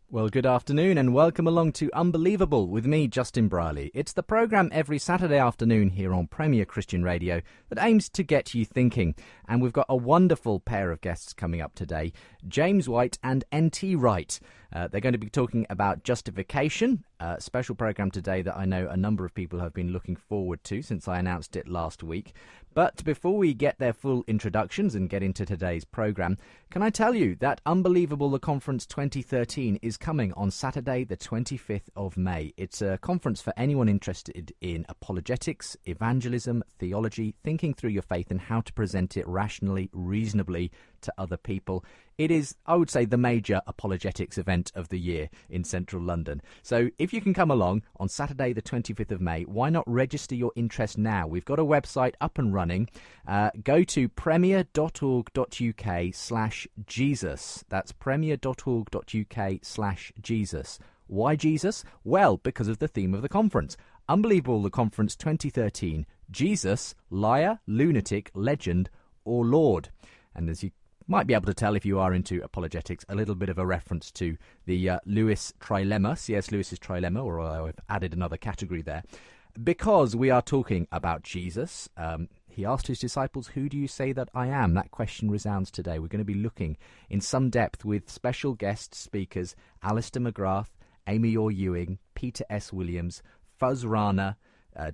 Well, good afternoon and welcome along to Unbelievable with me, Justin Brierley. It's the programme every Saturday afternoon here on Premier Christian Radio that aims to get you thinking. And we've got a wonderful pair of guests coming up today, James White and N.T. Wright. They're going to be talking about justification, a special programme today that I know a number of people have been looking forward to since I announced it last week. But before we get their full introductions and get into today's programme, can I tell you that Unbelievable the Conference 2013 is coming on Saturday the 25th of May. It's a conference for anyone interested in apologetics, evangelism, theology, thinking through your faith and how to present it rationally, reasonably to other people. It is, I would say, the major apologetics event of the year in central London. So if you can come along on Saturday the 25th of May, why not register your interest now? We've got a website up and running. Go to premier.org.uk/Jesus. That's premier.org.uk/Jesus. Why Jesus? Well, because of the theme of the conference. Unbelievable the Conference 2013. Jesus, liar, lunatic, legend, or Lord. And as you might be able to tell if you are into apologetics, a little bit of a reference to the Lewis trilemma, C.S. Lewis's trilemma, or I've added another category there, because we are talking about Jesus. He asked his disciples, "Who do you say that I am?" That question resounds today. We're going to be looking in some depth with special guest speakers, Alistair Mcgrath, Amy Orr-Ewing, Peter S. Williams, Fuzz Rana,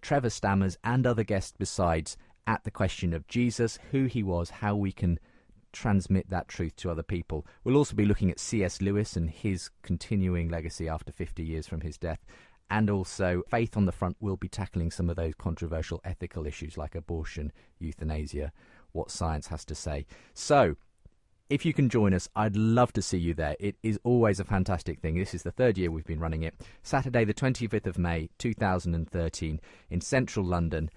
Trevor Stammers, and other guests besides, at the question of Jesus, who he was, how we can transmit that truth to other people. We'll also be looking at C.S. Lewis and his continuing legacy after 50 years from his death. And also, Faith on the Front will be tackling some of those controversial ethical issues like abortion, euthanasia, what science has to say. So, if you can join us, I'd love to see you there. It is always a fantastic thing. This is the third year we've been running it. Saturday the 25th of May, 2013, in central London.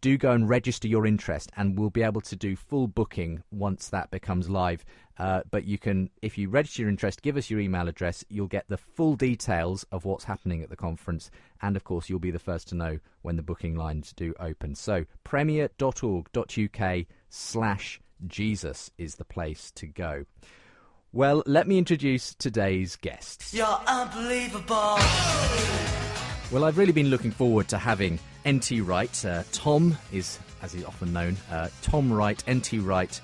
Do go and register your interest, and we'll be able to do full booking once that becomes live. But you can, if you register your interest, give us your email address. You'll get the full details of what's happening at the conference. And, of course, you'll be the first to know when the booking lines do open. So premier.org.uk/Jesus is the place to go. Well, let me introduce today's guests. You're unbelievable. Well, I've really been looking forward to having N.T. Wright. Tom is, as he's often known, Tom Wright, N.T. Wright,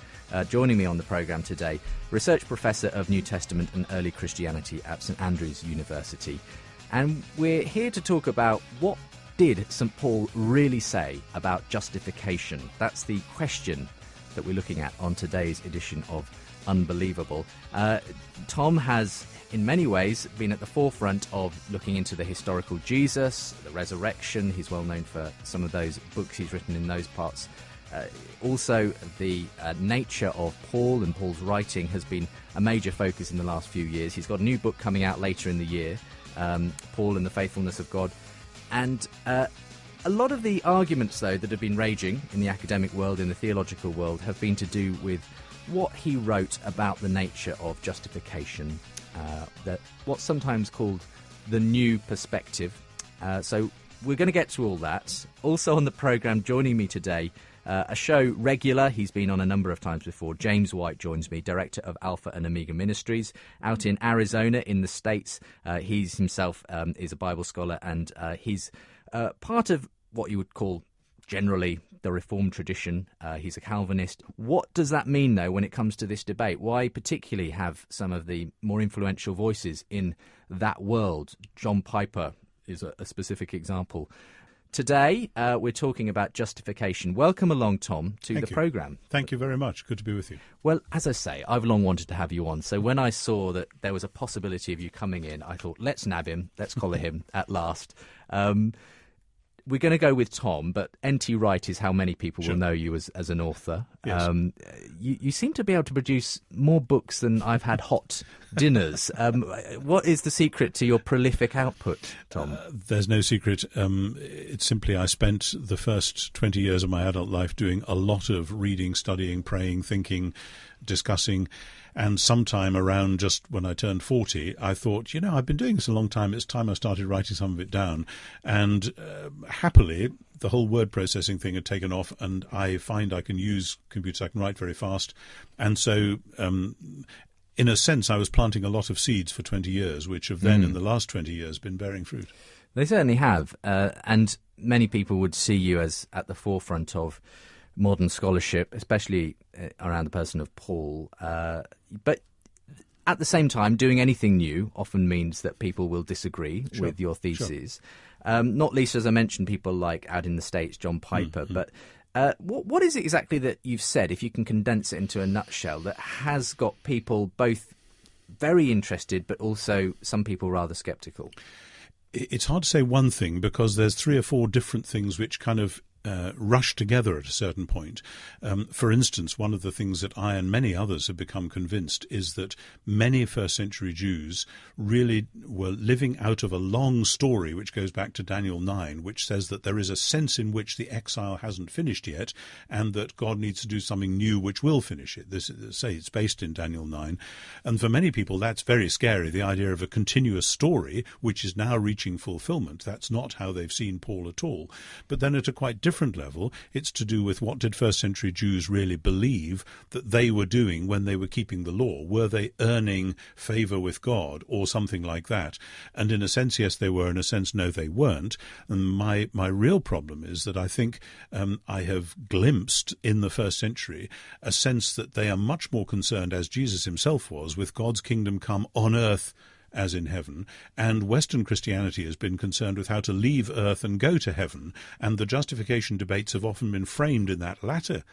joining me on the programme today, research professor of New Testament and early Christianity at St Andrews University. And we're here to talk about what did St Paul really say about justification. That's the question that we're looking at on today's edition of Unbelievable. Tom has, in many ways, been at the forefront of looking into the historical Jesus, the resurrection. He's well known for some of those books he's written in those parts. Also, the nature of Paul and Paul's writing has been a major focus in the last few years. He's got a new book coming out later in the year, Paul and the Faithfulness of God. And a lot of the arguments, though, that have been raging in the academic world, in the theological world, have been to do with what he wrote about the nature of justification, that what's sometimes called the new perspective. So we're going to get to all that. Also on the programme, joining me today, a show regular, he's been on a number of times before, James White joins me, director of Alpha and Omega Ministries out in Arizona in the States. He's himself is a Bible scholar, and he's part of what you would call generally the Reformed tradition. He's a Calvinist. What does that mean, though, when it comes to this debate? Why particularly have some of the more influential voices in that world? John Piper is a specific example. Today, we're talking about justification. Welcome along, Tom, to the programme. Thank you very much. Good to be with you. Well, as I say, I've long wanted to have you on. So when I saw that there was a possibility of you coming in, I thought, let's nab him. Let's collar him at last. We're going to go with Tom, but N.T. Wright is how many people will know you as an author. Yes. You seem to be able to produce more books than I've had hot dinners. What is the secret to your prolific output, Tom? There's no secret. It's simply I spent the first 20 years of my adult life doing a lot of reading, studying, praying, thinking, discussing. And sometime around just when I turned 40, I thought, I've been doing this a long time. It's time I started writing some of it down. And happily, the whole word processing thing had taken off, and I find I can use computers. I can write very fast. And so in a sense, I was planting a lot of seeds for 20 years, which have then, in the last 20 years, been bearing fruit. They certainly have. And many people would see you as at the forefront of modern scholarship, especially around the person of Paul. But at the same time, doing anything new often means that people will disagree with your theses. Sure. Not least, as I mentioned, people like out in the States, John Piper. But what is it exactly that you've said, if you can condense it into a nutshell, that has got people both very interested but also some people rather sceptical? It's hard to say one thing, because there's 3 or 4 different things which kind of rush together at a certain point. For instance, one of the things that I and many others have become convinced is that many first century Jews really were living out of a long story which goes back to Daniel 9, which says that there is a sense in which the exile hasn't finished yet, and that God needs to do something new which will finish it. It's based in Daniel 9. And for many people that's very scary, the idea of a continuous story which is now reaching fulfillment. That's not how they've seen Paul at all. But then at a quite different level, it's to do with what did first century Jews really believe that they were doing when they were keeping the law. Were they earning favor with God or something like that? And in a sense, yes, they were. In a sense, no, they weren't. And my real problem is that I think I have glimpsed in the first century a sense that they are much more concerned, as Jesus himself was, with God's kingdom come on earth as in heaven, and Western Christianity has been concerned with how to leave earth and go to heaven, and the justification debates have often been framed in that latter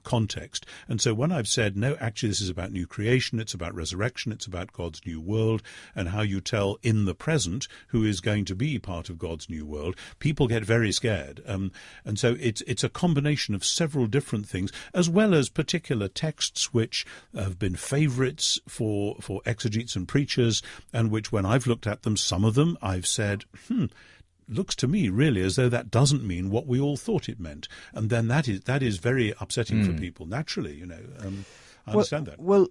context. And so when I've said, no, actually this is about new creation, it's about resurrection, it's about God's new world, and how you tell in the present who is going to be part of God's new world, people get very scared. And so it's a combination of several different things, as well as particular texts which have been favourites for exegetes and preachers, and which, when I've looked at them, some of them, I've said, looks to me really as though that doesn't mean what we all thought it meant. And then that is very upsetting for people, naturally, I understand that. Well,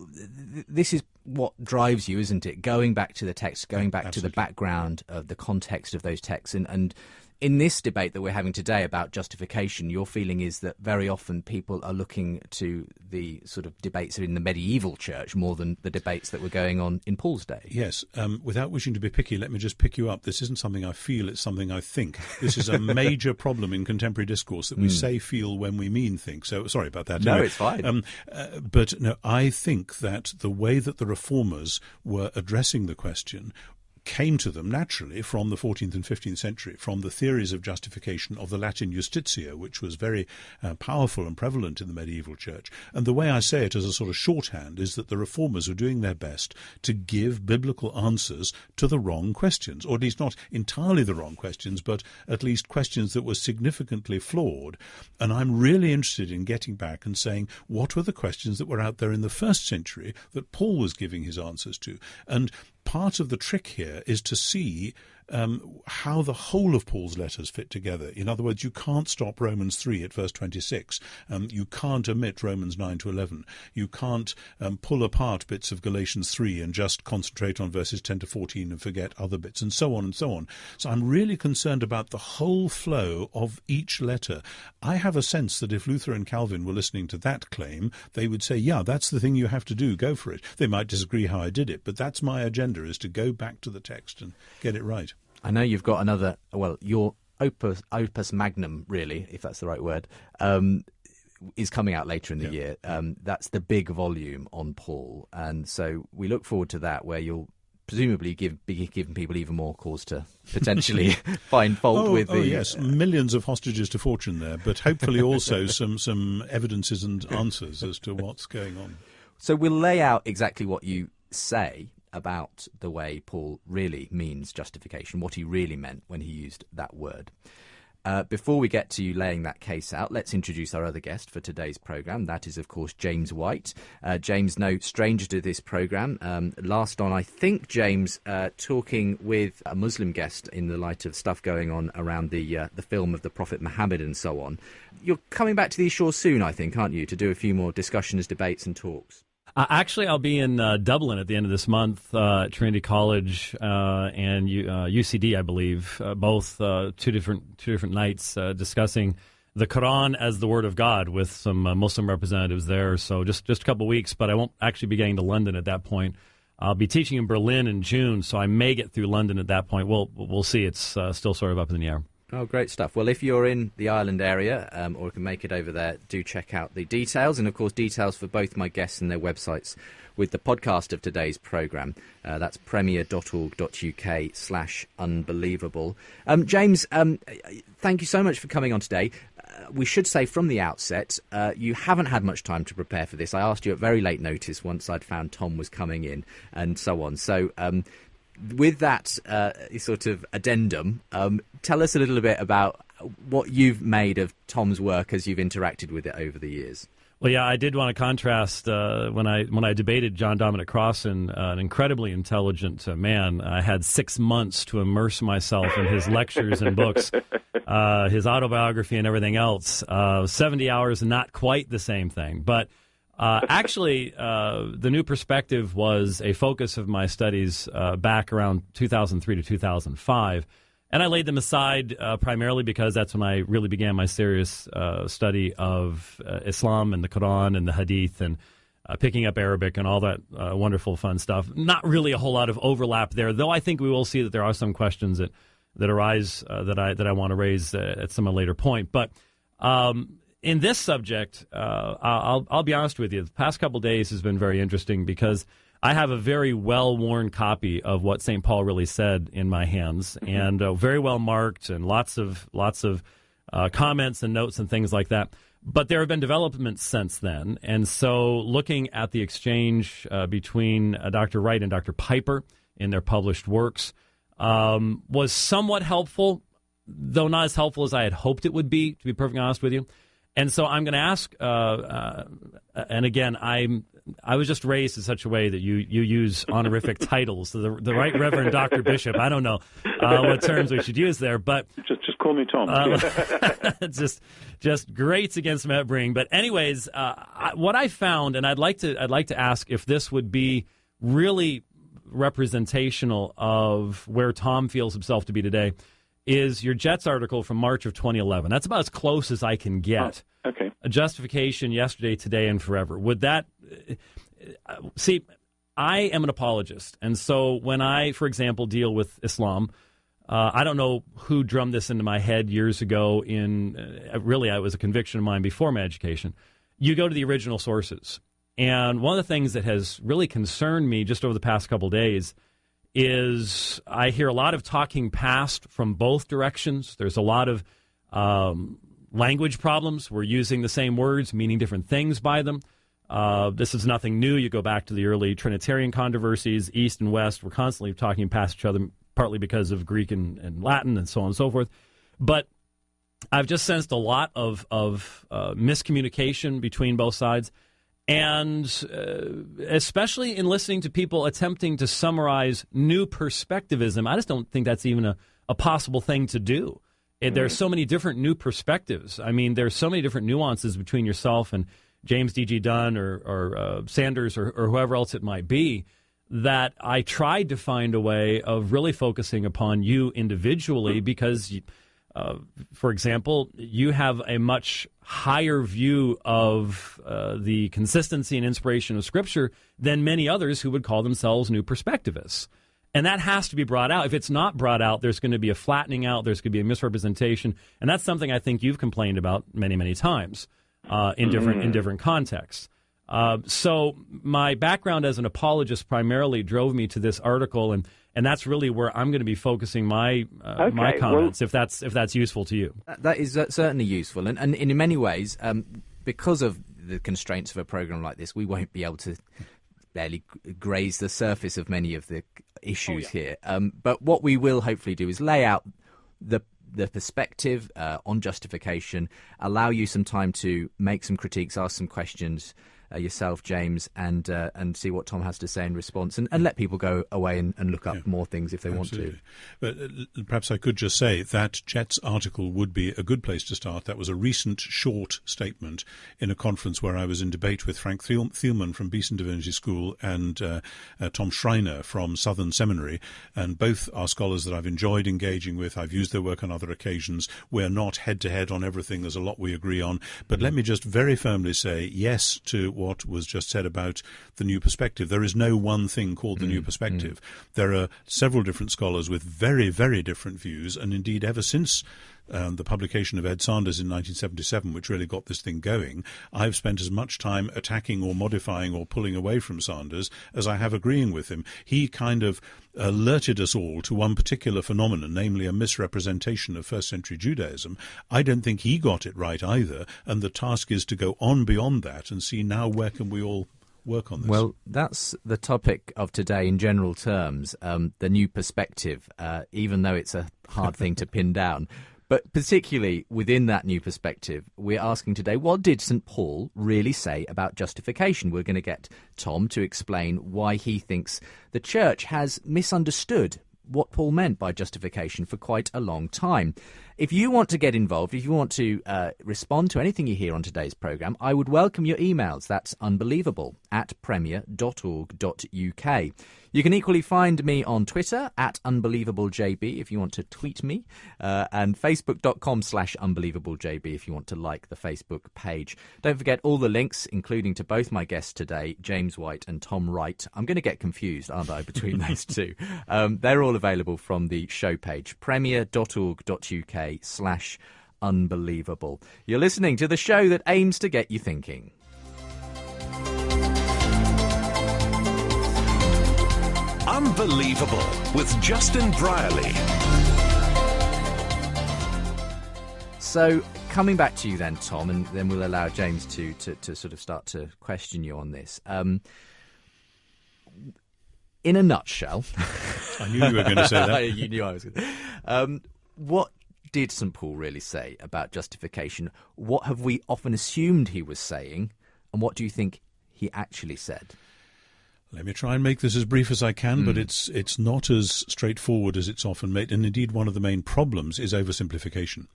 this is what drives you, isn't it? Going back to the text, going back to the background of the context of those texts. And in this debate that we're having today about justification, your feeling is that very often people are looking to the sort of debates in the medieval church more than the debates that were going on in Paul's day. Yes. Without wishing to be picky, let me just pick you up. This isn't something I feel, it's something I think. This is a major problem in contemporary discourse, that we say feel when we mean think. So sorry about that. No, anyway, it's fine. But no, I think that the way that the reformers were addressing the question came to them naturally from the 14th and 15th century, from the theories of justification of the Latin Justitia, which was very powerful and prevalent in the medieval church. And the way I say it as a sort of shorthand is that the reformers were doing their best to give biblical answers to the wrong questions, or at least not entirely the wrong questions, but at least questions that were significantly flawed. And I'm really interested in getting back and saying, what were the questions that were out there in the first century that Paul was giving his answers to? And part of the trick here is to see how the whole of Paul's letters fit together. In other words, you can't stop Romans 3 at verse 26. You can't omit Romans 9 to 11. You can't pull apart bits of Galatians 3 and just concentrate on verses 10 to 14 and forget other bits, and so on and so on. So I'm really concerned about the whole flow of each letter. I have a sense that if Luther and Calvin were listening to that claim, they would say, yeah, that's the thing you have to do, go for it. They might disagree how I did it, but that's my agenda, is to go back to the text and get it right. I know you've got another, well, your opus magnum, really, if that's the right word, is coming out later in the year. That's the big volume on Paul. And so we look forward to that, where you'll presumably be giving people even more cause to potentially find fault with the... yes, millions of hostages to fortune there, but hopefully also some evidences and answers as to what's going on. So we'll lay out exactly what you say about the way Paul really means justification, what he really meant when he used that word. Before we get to laying that case out, let's introduce our other guest for today's programme. That is, of course, James White. James, no stranger to this programme. Last on, I think, James, talking with a Muslim guest in the light of stuff going on around the film of the Prophet Muhammad and so on. You're coming back to these shores soon, I think, aren't you, to do a few more discussions, debates and talks? Actually, I'll be in Dublin at the end of this month, at Trinity College and UCD, I believe, both two different nights discussing the Quran as the Word of God with some Muslim representatives there. So just a couple of weeks, but I won't actually be getting to London at that point. I'll be teaching in Berlin in June, so I may get through London at that point. We'll see. It's still sort of up in the air. Oh, great stuff. Well, if you're in the Ireland area or can make it over there, do check out the details. And, of course, details for both my guests and their websites with the podcast of today's programme. That's premier.org.uk/unbelievable. James, thank you so much for coming on today. We should say from the outset, you haven't had much time to prepare for this. I asked you at very late notice once I'd found Tom was coming in and so on. So with that sort of addendum, tell us a little bit about what you've made of Tom's work as you've interacted with it over the years. Well, yeah, I did want to contrast when I debated John Dominic Crossan, an incredibly intelligent man. I had 6 months to immerse myself in his lectures and books, his autobiography and everything else. 70 hours, not quite the same thing. But actually, the New Perspective was a focus of my studies back around 2003 to 2005. And I laid them aside primarily because that's when I really began my serious study of Islam and the Quran and the Hadith and picking up Arabic and all that wonderful fun stuff. Not really a whole lot of overlap there, though I think we will see that there are some questions that arise that I want to raise at some later point. But in this subject, I'll be honest with you, the past couple days has been very interesting because I have a very well-worn copy of what St. Paul really said in my hands, and very well marked, and lots of comments and notes and things like that. But there have been developments since then, and so looking at the exchange between Dr. Wright and Dr. Piper in their published works was somewhat helpful, though not as helpful as I had hoped it would be, to be perfectly honest with you. And so I'm going to ask, and again, I was just raised in such a way that you use honorific titles. So the Right Reverend Dr. Bishop, I don't know what terms we should use there, but Just call me Tom. just grates against Matt Bring. But anyways, what I found, and I'd like to ask if this would be really representational of where Tom feels himself to be today, is your Jets article from March of 2011. That's about as close as I can get. Oh, okay. A Justification, Yesterday, Today, and Forever. Would that... See, I am an apologist, and so when I, for example, deal with Islam, I don't know who drummed this into my head years ago really, it was a conviction of mine before my education. You go to the original sources. And one of the things that has really concerned me just over the past couple days is I hear a lot of talking past from both directions. There's a lot of language problems. We're using the same words, meaning different things by them. This is nothing new. You go back to the early Trinitarian controversies, East and West. We're constantly talking past each other, partly because of Greek and Latin and so on and so forth. But I've just sensed a lot of miscommunication between both sides. And especially in listening to people attempting to summarize new perspectivism, I just don't think that's even a possible thing to do. There's so many different new perspectives. I mean, there's so many different nuances between yourself and James D.G. Dunn or Sanders or whoever else it might be, that I tried to find a way of really focusing upon you individually because, for example, you have a much higher view of the consistency and inspiration of Scripture than many others who would call themselves new perspectivists. And that has to be brought out. If it's not brought out, there's going to be a flattening out, there's going to be a misrepresentation, and that's something I think you've complained about many, many times in different contexts. So my background as an apologist primarily drove me to this article, and that's really where I'm going to be focusing my comments, if that's useful to you. That is certainly useful, and in many ways, because of the constraints of a program like this, we won't be able to barely graze the surface of many of the issues here. But what we will hopefully do is lay out the perspective on justification, allow you some time to make some critiques, ask some questions, yourself, James, and see what Tom has to say in response, and let people go away and look up more things if they Absolutely. want to. But perhaps I could just say that Chet's article would be a good place to start. That was a recent short statement in a conference where I was in debate with Frank Thielman from Beeson Divinity School and Tom Schreiner from Southern Seminary, and both are scholars that I've enjoyed engaging with. I've used their work on other occasions. We're not head-to-head on everything. There's a lot we agree on. But let me just very firmly say yes to what was just said about the new perspective. There is no one thing called the new perspective. There are several different scholars with very, very different views, and indeed ever since the publication of Ed Sanders in 1977, which really got this thing going, I've spent as much time attacking or modifying or pulling away from Sanders as I have agreeing with him. He kind of alerted us all to one particular phenomenon, namely a misrepresentation of first-century Judaism. I don't think he got it right either, and the task is to go on beyond that and see now where can we all work on this. Well, that's the topic of today in general terms, the new perspective, even though it's a hard thing to pin down. But particularly within that new perspective, we're asking today, what did St. Paul really say about justification? We're going to get Tom to explain why he thinks the church has misunderstood what Paul meant by justification for quite a long time. If you want to get involved, if you want to respond to anything you hear on today's programme, I would welcome your emails. That's unbelievable@premier.org.uk. You can equally find me on Twitter @unbelievablejb if you want to tweet me, and facebook.com/unbelievablejb if you want to like the Facebook page. Don't forget all the links, including to both my guests today, James White and Tom Wright. I'm going to get confused, aren't I, between those two? They're all available from the show page, premier.org.uk/unbelievable. You're listening to the show that aims to get you thinking. Unbelievable with Justin Brierley. So, coming back to you then, Tom, and then we'll allow James to sort of start to question you on this. In a nutshell... I knew you were going to say that. You knew I was going to. What did St. Paul really say about justification? What have we often assumed he was saying, and what do you think he actually said? Let me try and make this as brief as I can, but it's not as straightforward as it's often made. And indeed, one of the main problems is oversimplification.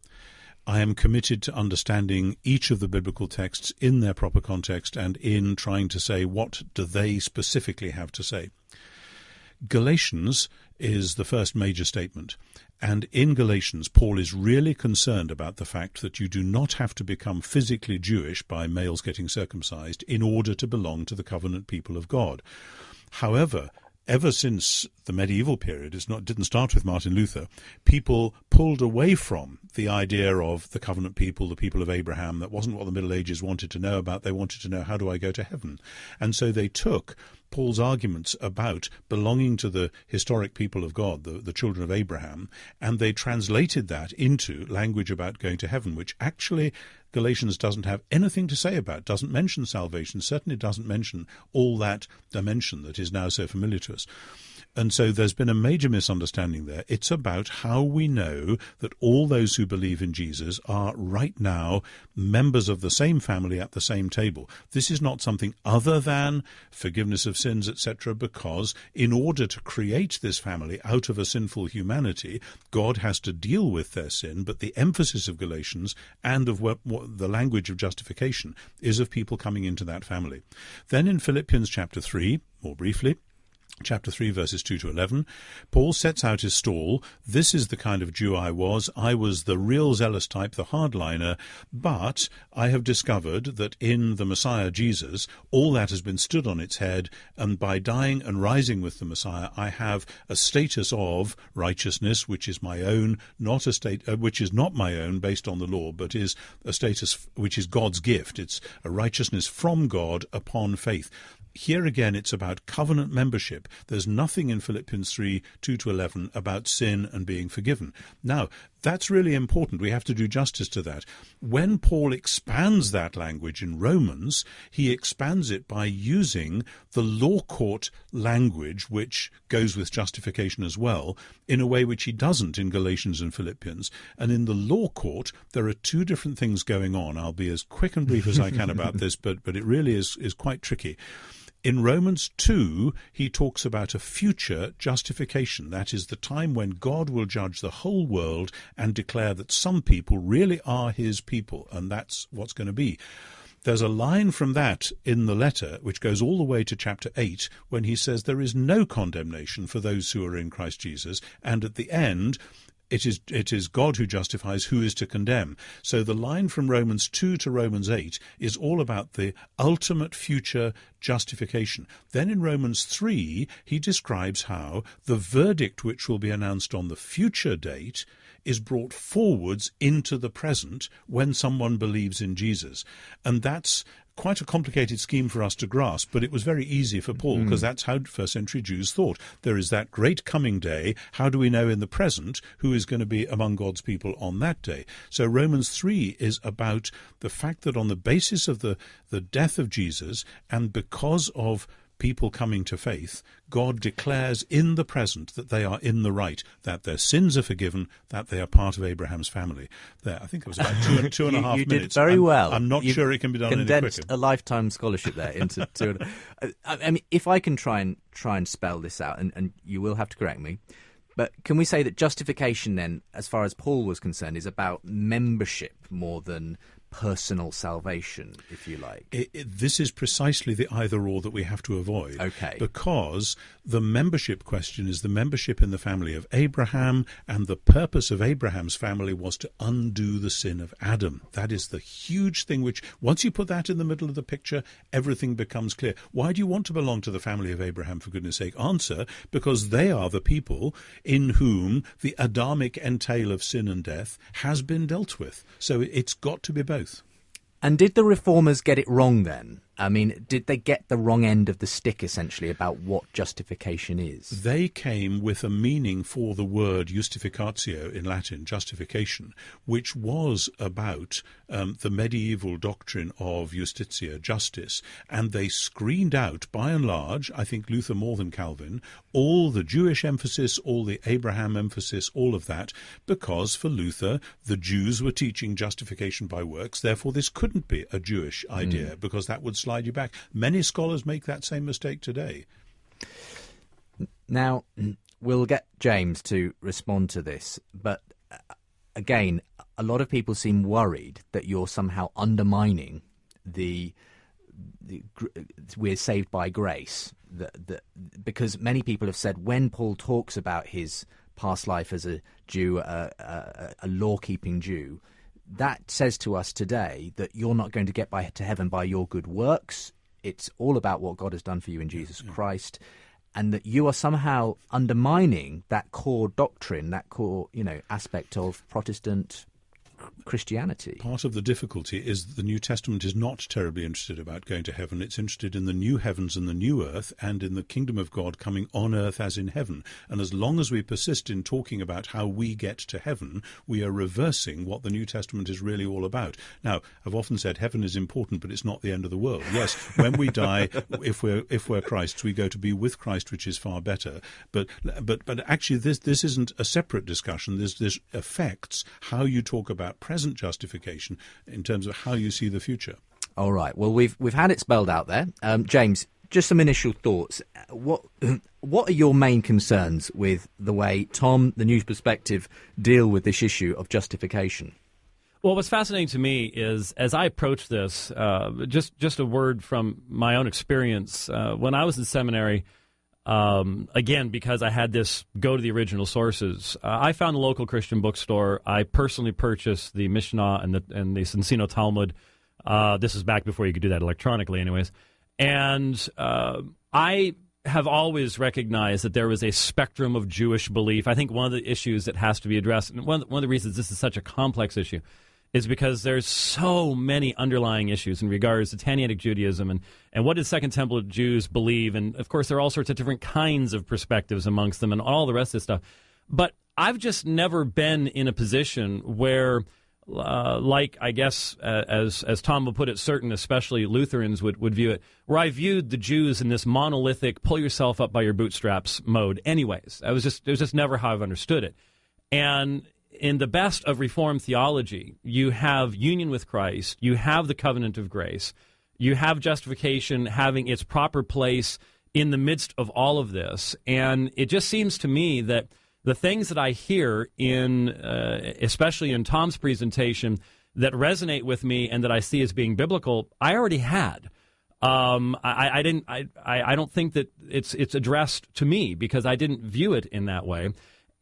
I am committed to understanding each of the biblical texts in their proper context and in trying to say what do they specifically have to say. Galatians is the first major statement. And in Galatians, Paul is really concerned about the fact that you do not have to become physically Jewish by males getting circumcised in order to belong to the covenant people of God. However, ever since the medieval period, didn't start with Martin Luther, people pulled away from the idea of the covenant people, the people of Abraham. That wasn't what the Middle Ages wanted to know about. They wanted to know, how do I go to heaven? And so they took Paul's arguments about belonging to the historic people of God, the children of Abraham, and they translated that into language about going to heaven, which actually Galatians doesn't have anything to say about, doesn't mention salvation, certainly doesn't mention all that dimension that is now so familiar to us. And so there's been a major misunderstanding there. It's about how we know that all those who believe in Jesus are right now members of the same family at the same table. This is not something other than forgiveness of sins, etc., because in order to create this family out of a sinful humanity, God has to deal with their sin, but the emphasis of Galatians and of what the language of justification is of people coming into that family. Then in Philippians Chapter 3, more briefly, Chapter 3, verses 2 to 11, Paul sets out his stall. This is the kind of Jew I was. I was the real zealous type, the hardliner, but I have discovered that in the Messiah Jesus, all that has been stood on its head, and by dying and rising with the Messiah, I have a status of righteousness, which is my own, not a state, which is not my own based on the law, but is a status which is God's gift. It's a righteousness from God upon faith. here again, it's about covenant membership. There's nothing in Philippians 3, 2-11 about sin and being forgiven. Now, that's really important. We have to do justice to that. When Paul expands that language in Romans, he expands it by using the law court language, which goes with justification as well, in a way which he doesn't in Galatians and Philippians. And in the law court, there are two different things going on. I'll be as quick and brief as I can about this, but it really is quite tricky. In Romans 2, he talks about a future justification. That is the time when God will judge the whole world and declare that some people really are his people, and that's what's going to be. There's a line from that in the letter which goes all the way to chapter 8 when he says there is no condemnation for those who are in Christ Jesus, and at the end it is God who justifies, who is to condemn. So the line from Romans 2 to Romans 8 is all about the ultimate future justification. Then in Romans 3, he describes how the verdict which will be announced on the future date is brought forwards into the present when someone believes in Jesus. And that's quite a complicated scheme for us to grasp, but it was very easy for Paul, because that's how first century Jews thought. There is that great coming day. How do we know in the present who is going to be among God's people on that day? So Romans 3 is about the fact that on the basis of the death of Jesus, and because of people coming to faith, God declares in the present that they are in the right, that their sins are forgiven, that they are part of Abraham's family. There, I think it was about two and a half minutes. You did very well. I'm not sure it can be done any quicker. Condensed a lifetime scholarship there into two. I mean, if I can try and spell this out, and you will have to correct me, but can we say that justification then, as far as Paul was concerned, is about membership more than personal salvation, if you like? This is precisely the either-or that we have to avoid. Okay. Because the membership question is the membership in the family of Abraham, and the purpose of Abraham's family was to undo the sin of Adam. That is the huge thing which, once you put that in the middle of the picture, everything becomes clear. Why do you want to belong to the family of Abraham, for goodness sake? Answer, because they are the people in whom the Adamic entail of sin and death has been dealt with. So it's got to be both. And did the reformers get it wrong then? I mean, did they get the wrong end of the stick, essentially, about what justification is? They came with a meaning for the word justificatio in Latin, justification, which was about the medieval doctrine of justitia, justice, and they screened out, by and large, I think Luther more than Calvin, all the Jewish emphasis, all the Abraham emphasis, all of that, because for Luther, the Jews were teaching justification by works, therefore this couldn't be a Jewish idea, because that would slide you back. Many scholars make that same mistake today. Now, we'll get James to respond to this, but again, a lot of people seem worried that you're somehow undermining the we're saved by grace, because many people have said when Paul talks about his past life as a Jew, a law-keeping Jew, that says to us today that you're not going to get to heaven by your good works. It's all about what God has done for you in Jesus Christ, and that you are somehow undermining that core doctrine, that core, aspect of Protestant Christianity. Part of the difficulty is the New Testament is not terribly interested about going to heaven. It's interested in the new heavens and the new earth, and in the kingdom of God coming on earth as in heaven. And as long as we persist in talking about how we get to heaven, we are reversing what the New Testament is really all about. Now, I've often said heaven is important, but it's not the end of the world. Yes, when we die, if we're Christ's, we go to be with Christ, which is far better. But actually, this isn't a separate discussion. This affects how you talk about present justification in terms of how you see the future. All right. Well, we've had it spelled out there. James, just some initial thoughts. What are your main concerns with the way Tom, the News Perspective, deal with this issue of justification? Well, what's fascinating to me is, as I approach this, just a word from my own experience. When I was in seminary, again, because I had this go to the original sources, I found a local Christian bookstore. I personally purchased the Mishnah and the Encino Talmud. This is back before you could do that electronically anyways. And I have always recognized that there was a spectrum of Jewish belief. I think one of the issues that has to be addressed, and one of the reasons this is such a complex issue, is because there's so many underlying issues in regards to Tannaitic Judaism and what did Second Temple Jews believe. And, of course, there are all sorts of different kinds of perspectives amongst them and all the rest of this stuff. But I've just never been in a position where, like I guess, as Tom would put it, certain, especially Lutherans, would view it, where I viewed the Jews in this monolithic, pull yourself up by your bootstraps mode anyways. It was just never how I've understood it. And in the best of Reformed theology, you have union with Christ, you have the covenant of grace, you have justification having its proper place in the midst of all of this. And it just seems to me that the things that I hear in, especially in Tom's presentation, that resonate with me and that I see as being biblical, I already had. I don't think that it's addressed to me because I didn't view it in that way.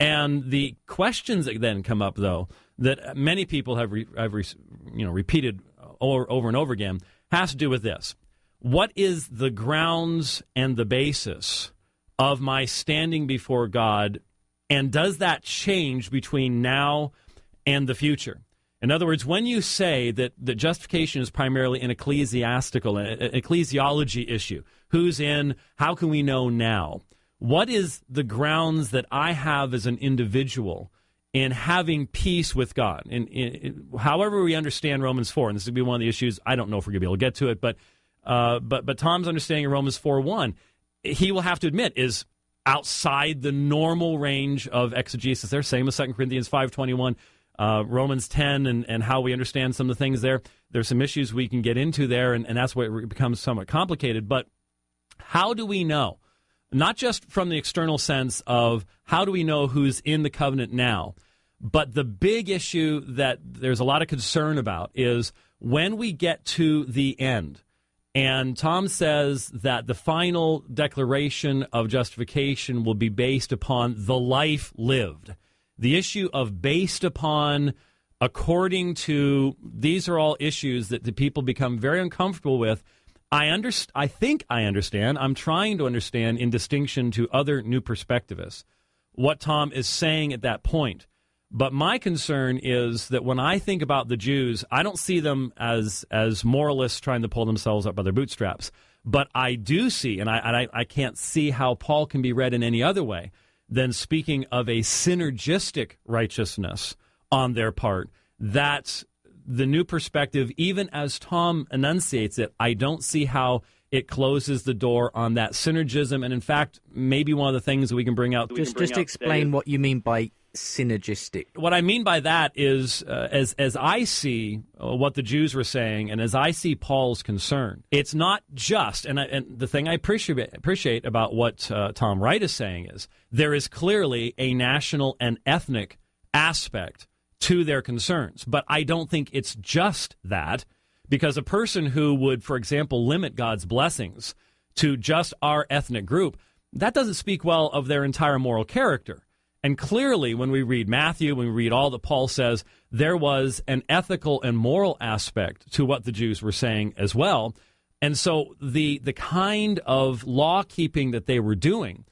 And the questions that then come up, though, that many people have repeated over and over again, has to do with this. What is the grounds and the basis of my standing before God, and does that change between now and the future? In other words, when you say that justification is primarily an ecclesiology issue, who's in, how can we know now? What is the grounds that I have as an individual in having peace with God? In however we understand Romans 4, and this would be one of the issues, I don't know if we're going to be able to get to it, but Tom's understanding of Romans 4:1, he will have to admit, is outside the normal range of exegesis there. Same with 2 Corinthians 5:21, Romans 10, and how we understand some of the things there. There's some issues we can get into there, and that's where it becomes somewhat complicated. But how do we know? Not just from the external sense of how do we know who's in the covenant now, but the big issue that there's a lot of concern about is when we get to the end. And Tom says that the final declaration of justification will be based upon the life lived. The issue of based upon, according to, these are all issues that the people become very uncomfortable with. I think I understand. I'm trying to understand, in distinction to other new perspectivists, what Tom is saying at that point. But my concern is that when I think about the Jews, I don't see them as moralists trying to pull themselves up by their bootstraps. But I do see, and I can't see how Paul can be read in any other way than speaking of a synergistic righteousness on their part. That's the new perspective, even as Tom enunciates it, I don't see how it closes the door on that synergism. And in fact, maybe one of the things that we can bring out... Just explain what you mean by synergistic. What I mean by that is, as I see what the Jews were saying, and as I see Paul's concern, it's not just, and the thing I appreciate about what Tom Wright is saying is, there is clearly a national and ethnic aspect to their concerns. But I don't think it's just that, because a person who would, for example, limit God's blessings to just our ethnic group, that doesn't speak well of their entire moral character. And clearly, when we read Matthew, when we read all that Paul says, there was an ethical and moral aspect to what the Jews were saying as well. And so the kind of law-keeping that they were doing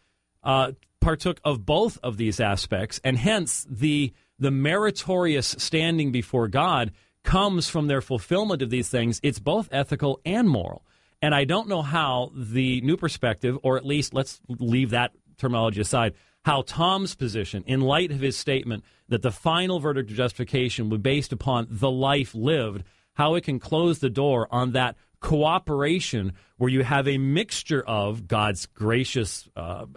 partook of both of these aspects, and hence the meritorious standing before God comes from their fulfillment of these things. It's both ethical and moral. And I don't know how the new perspective, or at least let's leave that terminology aside, how Tom's position, in light of his statement that the final verdict of justification was based upon the life lived, how it can close the door on that cooperation where you have a mixture of God's gracious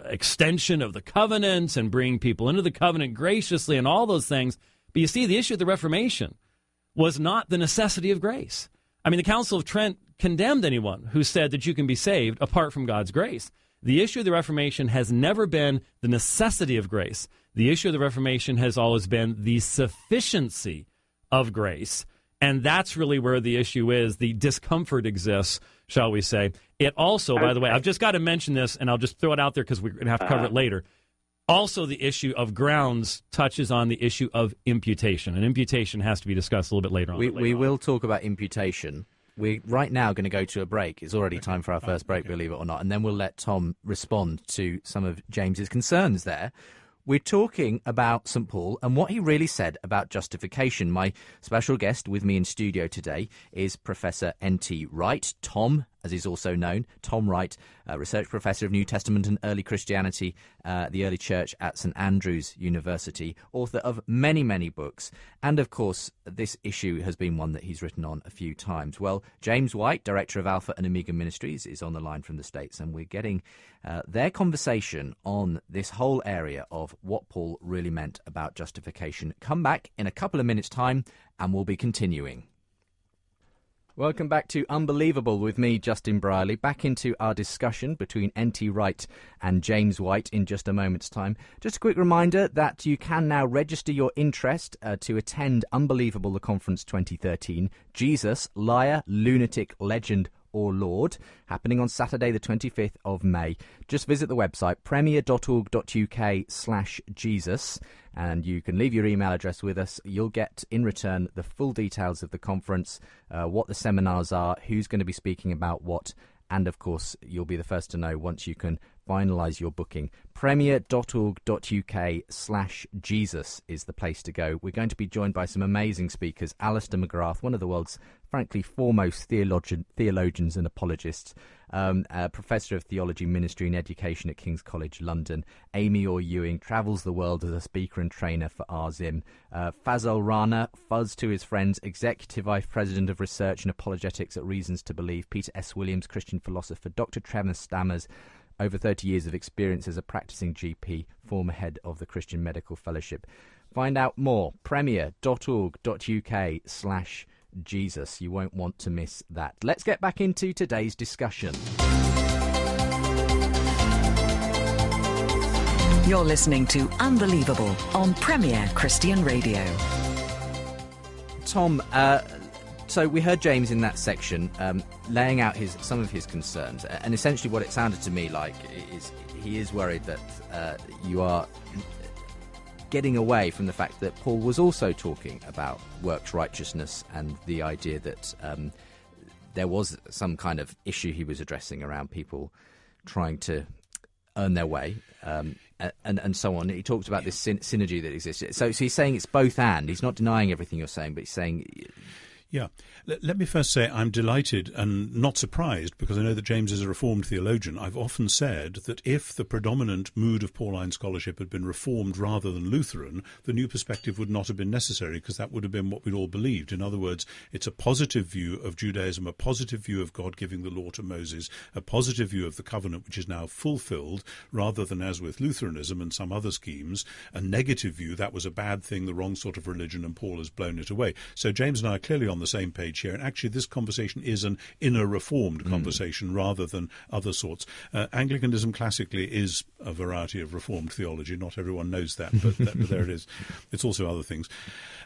extension of the covenant and bringing people into the covenant graciously and all those things. But you see, the issue of the Reformation was not the necessity of grace. I mean, the Council of Trent condemned anyone who said that you can be saved apart from God's grace. The issue of the Reformation has never been the necessity of grace. The issue of the Reformation has always been the sufficiency of grace. And that's really where the issue is. The discomfort exists, shall we say. It also, by the way, I've just got to mention this, and I'll just throw it out there because we're going to have to cover it later. Also, the issue of grounds touches on the issue of imputation, and imputation has to be discussed a little bit later on. We will talk about imputation. We're right now going to go to a break. It's already time for our first break, believe it or not, and then we'll let Tom respond to some of James's concerns there. We're talking about St. Paul and what he really said about justification. My special guest with me in studio today is Professor N.T. Wright, Tom, as he's also known, Tom Wright, Research Professor of New Testament and Early Christianity, the Early Church at St. Andrews University, author of many, many books. And, of course, this issue has been one that he's written on a few times. Well, James White, Director of Alpha and Omega Ministries, is on the line from the States, and we're getting their conversation on this whole area of what Paul really meant about justification. Come back in a couple of minutes' time, and we'll be continuing. Welcome back to Unbelievable with me, Justin Brierley. Back into our discussion between N.T. Wright and James White in just a moment's time. Just a quick reminder that you can now register your interest to attend Unbelievable, the Conference 2013, Jesus, Liar, Lunatic, Legend, or Lord, happening on Saturday the 25th of May. Just visit the website premier.org.uk/Jesus and you can leave your email address with us. You'll get in return the full details of the conference, what the seminars are, who's going to be speaking about what, and of course you'll be the first to know once you can finalise your booking. premier.org.uk/Jesus is the place to go. We're going to be joined by some amazing speakers. Alistair Mcgrath, one of the world's frankly foremost theologians and apologists, Professor of Theology, Ministry and Education at King's College London. Amy Orr Ewing travels the world as a speaker and trainer for RZIM. Fazal Rana, Fuzz to his friends, Executive Vice President of Research and Apologetics at Reasons to Believe. Peter S. Williams, Christian philosopher. Dr. Trevor Stammers, over 30 years of experience as a practicing GP, former head of the Christian Medical Fellowship. Find out more, premier.org.uk/Jesus. You won't want to miss that. Let's get back into today's discussion. You're listening to Unbelievable on Premier Christian Radio. Tom, so we heard James in that section laying out some of his concerns, and essentially what it sounded to me like is he is worried that you are getting away from the fact that Paul was also talking about works righteousness and the idea that there was some kind of issue he was addressing around people trying to earn their way and so on. He talked about this synergy that exists. So he's saying it's both and. He's not denying everything you're saying, but he's saying... Yeah. Let me first say I'm delighted and not surprised, because I know that James is a Reformed theologian. I've often said that if the predominant mood of Pauline scholarship had been Reformed rather than Lutheran, the new perspective would not have been necessary, because that would have been what we'd all believed. In other words, it's a positive view of Judaism, a positive view of God giving the law to Moses, a positive view of the covenant which is now fulfilled, rather than, as with Lutheranism and some other schemes, a negative view, that was a bad thing, the wrong sort of religion, and Paul has blown it away. So James and I are clearly on the same page here, and actually this conversation is an inner Reformed conversation rather than other sorts. Anglicanism classically is a variety of Reformed theology. Not everyone knows that, but there it is. It's also other things.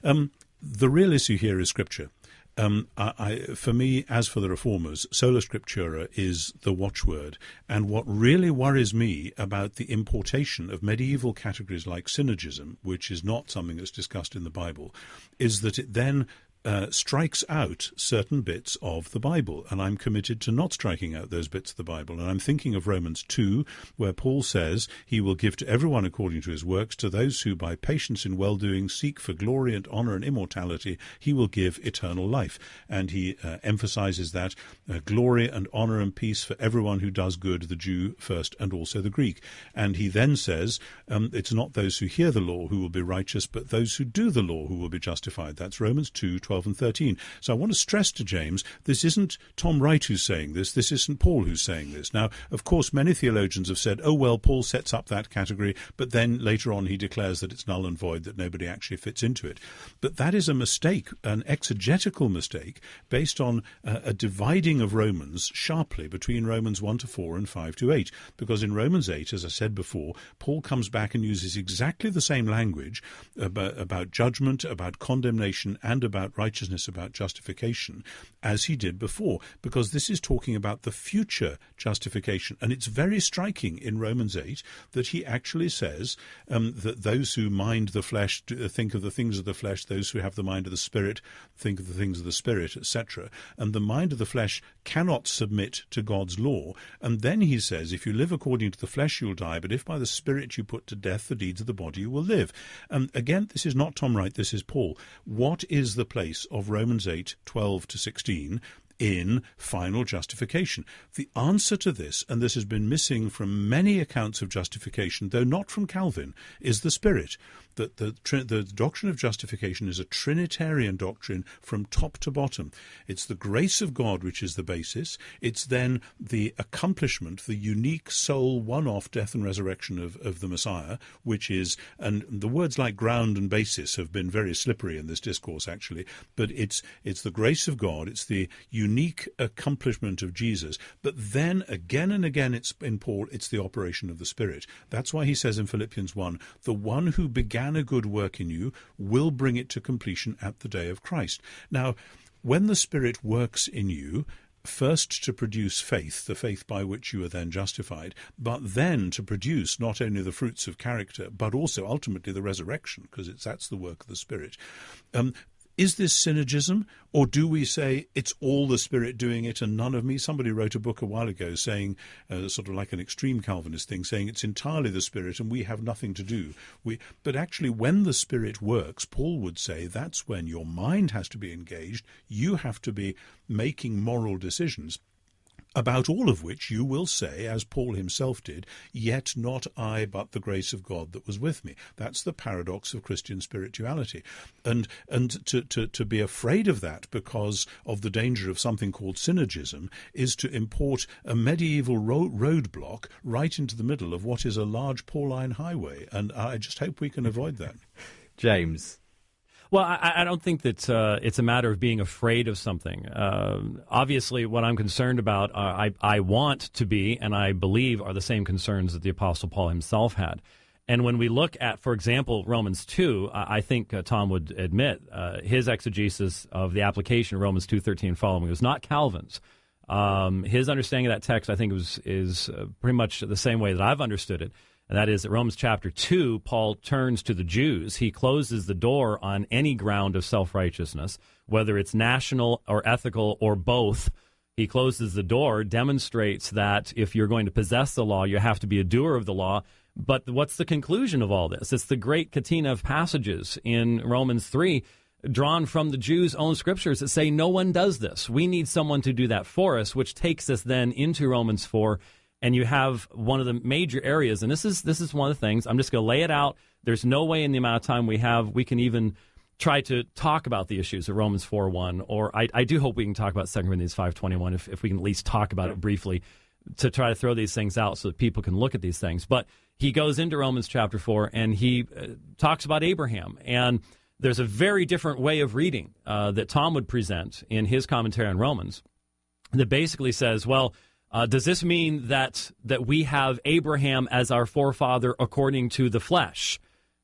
The real issue here is Scripture. For me, as for the Reformers, sola scriptura is the watchword. And what really worries me about the importation of medieval categories like synergism, which is not something that's discussed in the Bible, is that it then strikes out certain bits of the Bible, and I'm committed to not striking out those bits of the Bible. And I'm thinking of Romans 2, where Paul says he will give to everyone according to his works. To those who by patience in well-doing seek for glory and honour and immortality, he will give eternal life. And he emphasises that glory and honour and peace for everyone who does good, the Jew first and also the Greek. And he then says it's not those who hear the law who will be righteous, but those who do the law who will be justified. That's Romans 2, 12 and 13. So I want to stress to James, this isn't Tom Wright who's saying this isn't Paul who's saying this. Now, of course, many theologians have said, oh, well, Paul sets up that category, but then later on he declares that it's null and void, that nobody actually fits into it. But that is a mistake, an exegetical mistake, based on a dividing of Romans sharply between Romans 1 to 4 and 5 to 8. Because in Romans 8, as I said before, Paul comes back and uses exactly the same language about judgment, about condemnation, and about righteousness righteousness, about justification, as he did before, because this is talking about the future justification. And it's very striking in Romans 8 that he actually says that those who mind the flesh think of the things of the flesh, those who have the mind of the Spirit think of the things of the Spirit, etc. And the mind of the flesh cannot submit to God's law. And then he says, if you live according to the flesh, you'll die, but if by the Spirit you put to death the deeds of the body, you will live. And again, this is not Tom Wright, this is Paul. What is the place of Romans 8:12 to 16 in final justification? The answer to this, and this has been missing from many accounts of justification, though not from Calvin, is the Spirit. That the doctrine of justification is a Trinitarian doctrine from top to bottom. It's the grace of God which is the basis. It's then the accomplishment, the unique soul one-off death and resurrection of the Messiah, which is, and the words like ground and basis have been very slippery in this discourse actually, but it's the grace of God, it's the unique accomplishment of Jesus. But then again and again it's in Paul, it's the operation of the Spirit. That's why he says in Philippians 1, the one who began a good work in you will bring it to completion at the day of Christ. Now, when the Spirit works in you, first to produce faith, the faith by which you are then justified, but then to produce not only the fruits of character, but also ultimately the resurrection, because that's the work of the Spirit. Is this synergism, or do we say it's all the Spirit doing it and none of me? Somebody wrote a book a while ago saying, sort of like an extreme Calvinist thing, saying it's entirely the Spirit and we have nothing to do. But actually, when the Spirit works, Paul would say that's when your mind has to be engaged. You have to be making moral decisions, about all of which you will say, as Paul himself did, yet not I, but the grace of God that was with me. That's the paradox of Christian spirituality. And to be afraid of that because of the danger of something called synergism is to import a medieval roadblock right into the middle of what is a large Pauline highway. And I just hope we can avoid that. James. Well, I don't think that it's a matter of being afraid of something. Obviously, what I'm concerned about, I want to be, and I believe are the same concerns that the Apostle Paul himself had. And when we look at, for example, Romans 2, I think Tom would admit his exegesis of the application of Romans 2:13 and following was not Calvin's. His understanding of that text, I think, is pretty much the same way that I've understood it. And that is that Romans chapter 2, Paul turns to the Jews. He closes the door on any ground of self-righteousness, whether it's national or ethical or both. He closes the door, demonstrates that if you're going to possess the law, you have to be a doer of the law. But what's the conclusion of all this? It's the great catena of passages in Romans 3, drawn from the Jews' own scriptures that say no one does this. We need someone to do that for us, which takes us then into Romans 4. And you have one of the major areas, and this is one of the things, I'm just going to lay it out. There's no way in the amount of time we have we can even try to talk about the issues of Romans 4:1, or I do hope we can talk about 2 Corinthians 5:21 if we can at least talk about it briefly to try to throw these things out so that people can look at these things. But he goes into Romans chapter 4, and he talks about Abraham. And there's a very different way of reading that Tom would present in his commentary on Romans that basically says, well, does this mean that we have Abraham as our forefather according to the flesh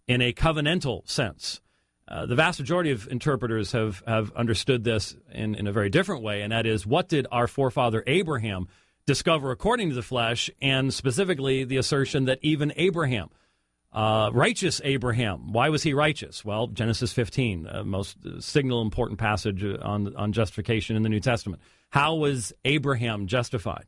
in a covenantal sense? The vast majority of interpreters have understood this in a very different way, and that is, what did our forefather Abraham discover according to the flesh, and specifically the assertion that even Abraham, righteous Abraham, why was he righteous? Well, Genesis 15, most signal important passage on justification in the New Testament. How was Abraham justified?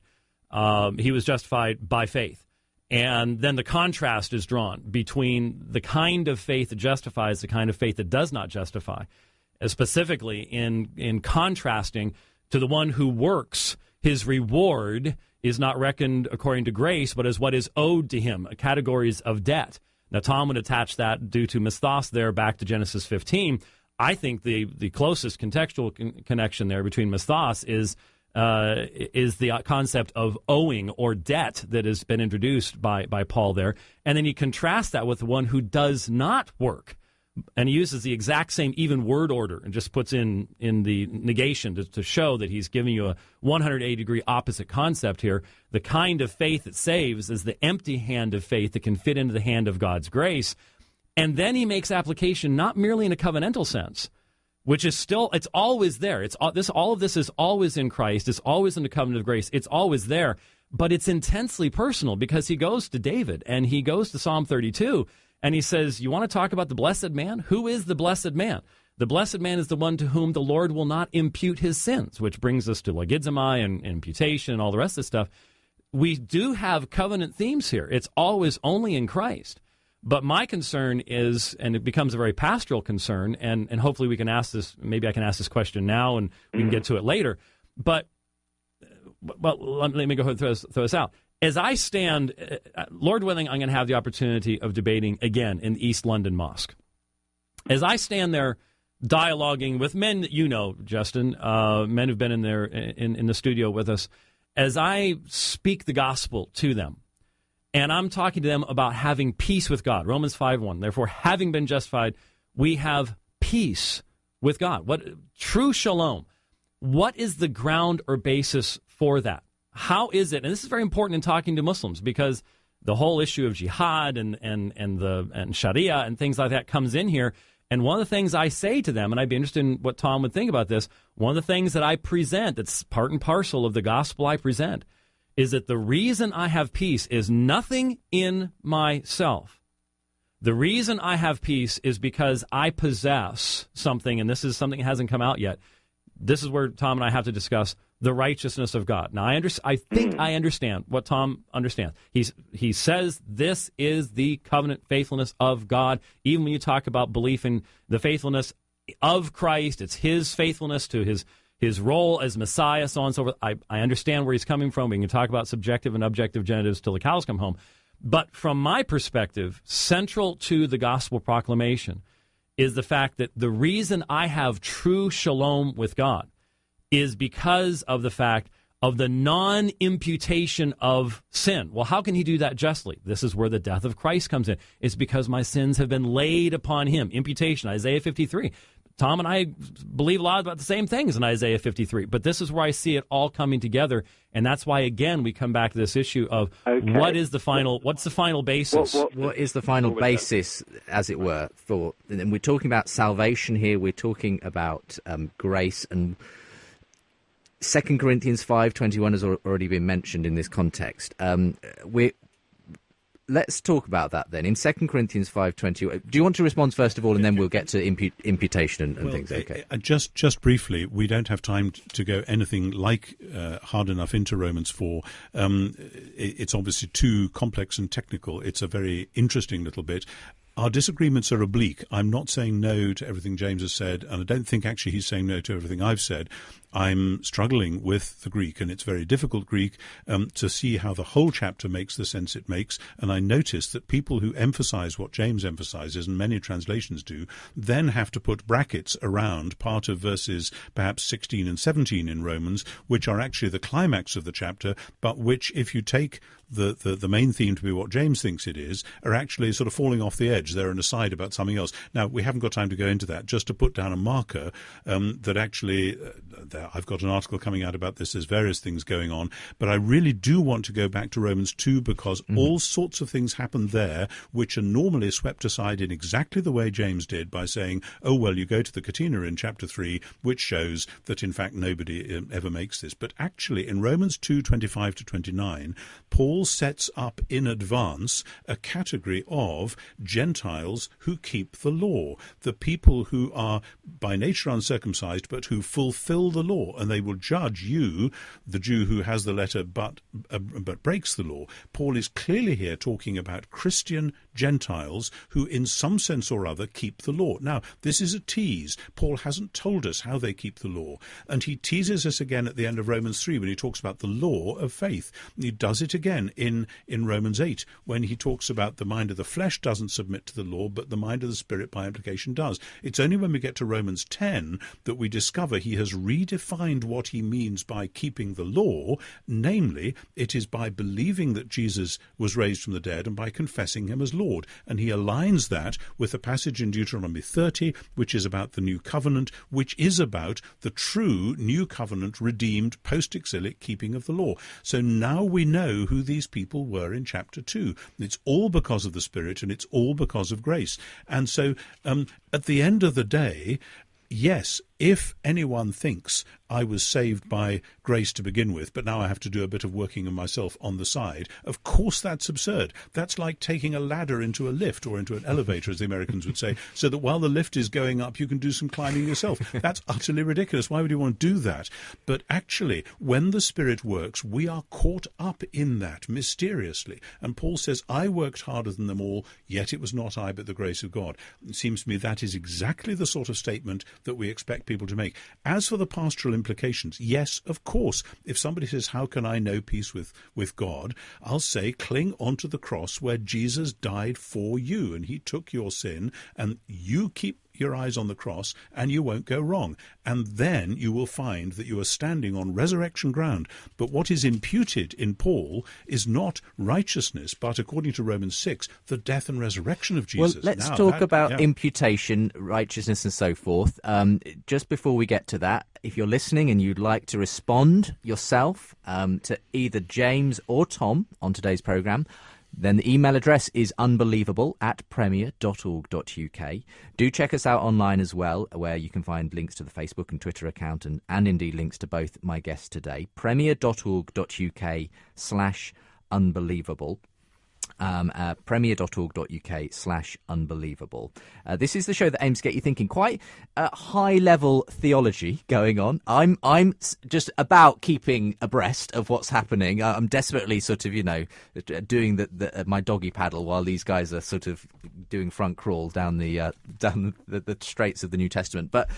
He was justified by faith. And then the contrast is drawn between the kind of faith that justifies, the kind of faith that does not justify, specifically in contrasting to the one who works. His reward is not reckoned according to grace, but as what is owed to him, categories of debt. Now, Tom would attach that due to misthos there back to Genesis 15. I think the closest contextual connection there between misthos is the concept of owing or debt that has been introduced by Paul there. And then you contrast that with the one who does not work. And he uses the exact same even word order and just puts in the negation to show that he's giving you a 180-degree opposite concept here. The kind of faith that saves is the empty hand of faith that can fit into the hand of God's grace. And then he makes application not merely in a covenantal sense, which is still, it's always there. All of this is always in Christ. It's always in the covenant of grace. It's always there, but it's intensely personal because he goes to David and he goes to Psalm 32 and he says, you want to talk about the blessed man? Who is the blessed man? The blessed man is the one to whom the Lord will not impute his sins, which brings us to legizomai and imputation and all the rest of this stuff. We do have covenant themes here. It's always only in Christ. But my concern is, and it becomes a very pastoral concern, and hopefully we can ask this, maybe I can ask this question now and we can get to it later. But let me go ahead and throw this out. As I stand, Lord willing, I'm going to have the opportunity of debating again in the East London Mosque. As I stand there dialoguing with men that you know, Justin, men who've been in there in the studio with us, as I speak the gospel to them, and I'm talking to them about having peace with God. Romans 5:1. Therefore, having been justified, we have peace with God. What true shalom? What is the ground or basis for that? How is it? And this is very important in talking to Muslims because the whole issue of jihad and Sharia and things like that comes in here. And one of the things I say to them, and I'd be interested in what Tom would think about this, one of the things that I present that's part and parcel of the gospel I present is that the reason I have peace is nothing in myself. The reason I have peace is because I possess something, and this is something that hasn't come out yet. This is where Tom and I have to discuss the righteousness of God. Now, I think I understand what Tom understands. He says this is the covenant faithfulness of God. Even when you talk about belief in the faithfulness of Christ, it's his faithfulness to his role as Messiah, so on and so forth. I understand where he's coming from. We can talk about subjective and objective genitives till the cows come home. But from my perspective, central to the gospel proclamation is the fact that the reason I have true shalom with God is because of the fact of the non-imputation of sin. Well, how can he do that justly? This is where the death of Christ comes in. It's because my sins have been laid upon him. Imputation, Isaiah 53. Tom and I believe a lot about the same things in Isaiah 53, but this is where I see it all coming together, and that's why, again, we come back to this issue of what's the final basis? What is the final basis, as it were, for, and we're talking about salvation here, we're talking about grace, and 2 Corinthians 5:21 has already been mentioned in this context. Let's talk about that then. In 2 Corinthians 5:20, do you want to respond first of all, and then we'll get to imputation and things? Okay. Just briefly, we don't have time to go anything like hard enough into Romans 4. It's obviously too complex and technical. It's a very interesting little bit. Our disagreements are oblique. I'm not saying no to everything James has said, and I don't think actually he's saying no to everything I've said. I'm struggling with the Greek, and it's very difficult Greek, to see how the whole chapter makes the sense it makes. And I notice that people who emphasize what James emphasizes, and many translations do, then have to put brackets around part of verses perhaps 16 and 17 in Romans, which are actually the climax of the chapter, but which, if you take the main theme to be what James thinks it is, are actually sort of falling off the edge. They're an aside about something else. Now, we haven't got time to go into that. Just to put down a marker that actually... I've got an article coming out about this. There's various things going on. But I really do want to go back to Romans 2 because all sorts of things happen there which are normally swept aside in exactly the way James did by saying, oh, well, you go to the Catena in chapter 3, which shows that, in fact, nobody ever makes this. But actually, in Romans 2:25 to 29, Paul sets up in advance a category of Gentiles who keep the law, the people who are by nature uncircumcised but who fulfill the law, and they will judge you, the Jew who has the letter but breaks the law. Paul is clearly here talking about Christian Gentiles who in some sense or other keep the law. Now, this is a tease. Paul hasn't told us how they keep the law, and he teases us again at the end of Romans 3 when he talks about the law of faith. He does it again in Romans 8 when he talks about the mind of the flesh doesn't submit to the law, but the mind of the Spirit by implication does. It's only when we get to Romans 10 that we discover he has redefined what he means by keeping the law, namely, it is by believing that Jesus was raised from the dead and by confessing him as Lord. And he aligns that with a passage in Deuteronomy 30, which is about the new covenant, which is about the true new covenant, redeemed, post-exilic keeping of the law. So now we know who these people were in chapter 2. It's all because of the Spirit, and it's all because of grace. And so at the end of the day, yes, if anyone thinks I was saved by grace to begin with, but now I have to do a bit of working on myself on the side, of course that's absurd. That's like taking a ladder into a lift or into an elevator, as the Americans would say, so that while the lift is going up, you can do some climbing yourself. That's utterly ridiculous. Why would you want to do that? But actually, when the Spirit works, we are caught up in that mysteriously. And Paul says, I worked harder than them all, yet it was not I, but the grace of God. It seems to me that is exactly the sort of statement that we expect people to make. As for the pastoral implications, yes, of course, if somebody says, how can I know peace with God? I'll say, cling onto the cross where Jesus died for you, and he took your sin, and you keep your eyes on the cross and you won't go wrong. And then you will find that you are standing on resurrection ground. But what is imputed in Paul is not righteousness, but according to Romans 6, the death and resurrection of Jesus. Well, let's talk about imputation, righteousness and so forth. Just before we get to that, if you're listening and you'd like to respond yourself to either James or Tom on today's programme, then the email address is unbelievable@premier.org.uk. Do check us out online as well, where you can find links to the Facebook and Twitter account and indeed links to both my guests today. premier.org.uk/unbelievable. premier.org.uk/unbelievable. This is the show that aims to get you thinking. Quite high-level theology going on. I'm just about keeping abreast of what's happening. I'm desperately sort of, doing my doggy paddle while these guys are sort of doing front crawl down the straits of the New Testament. But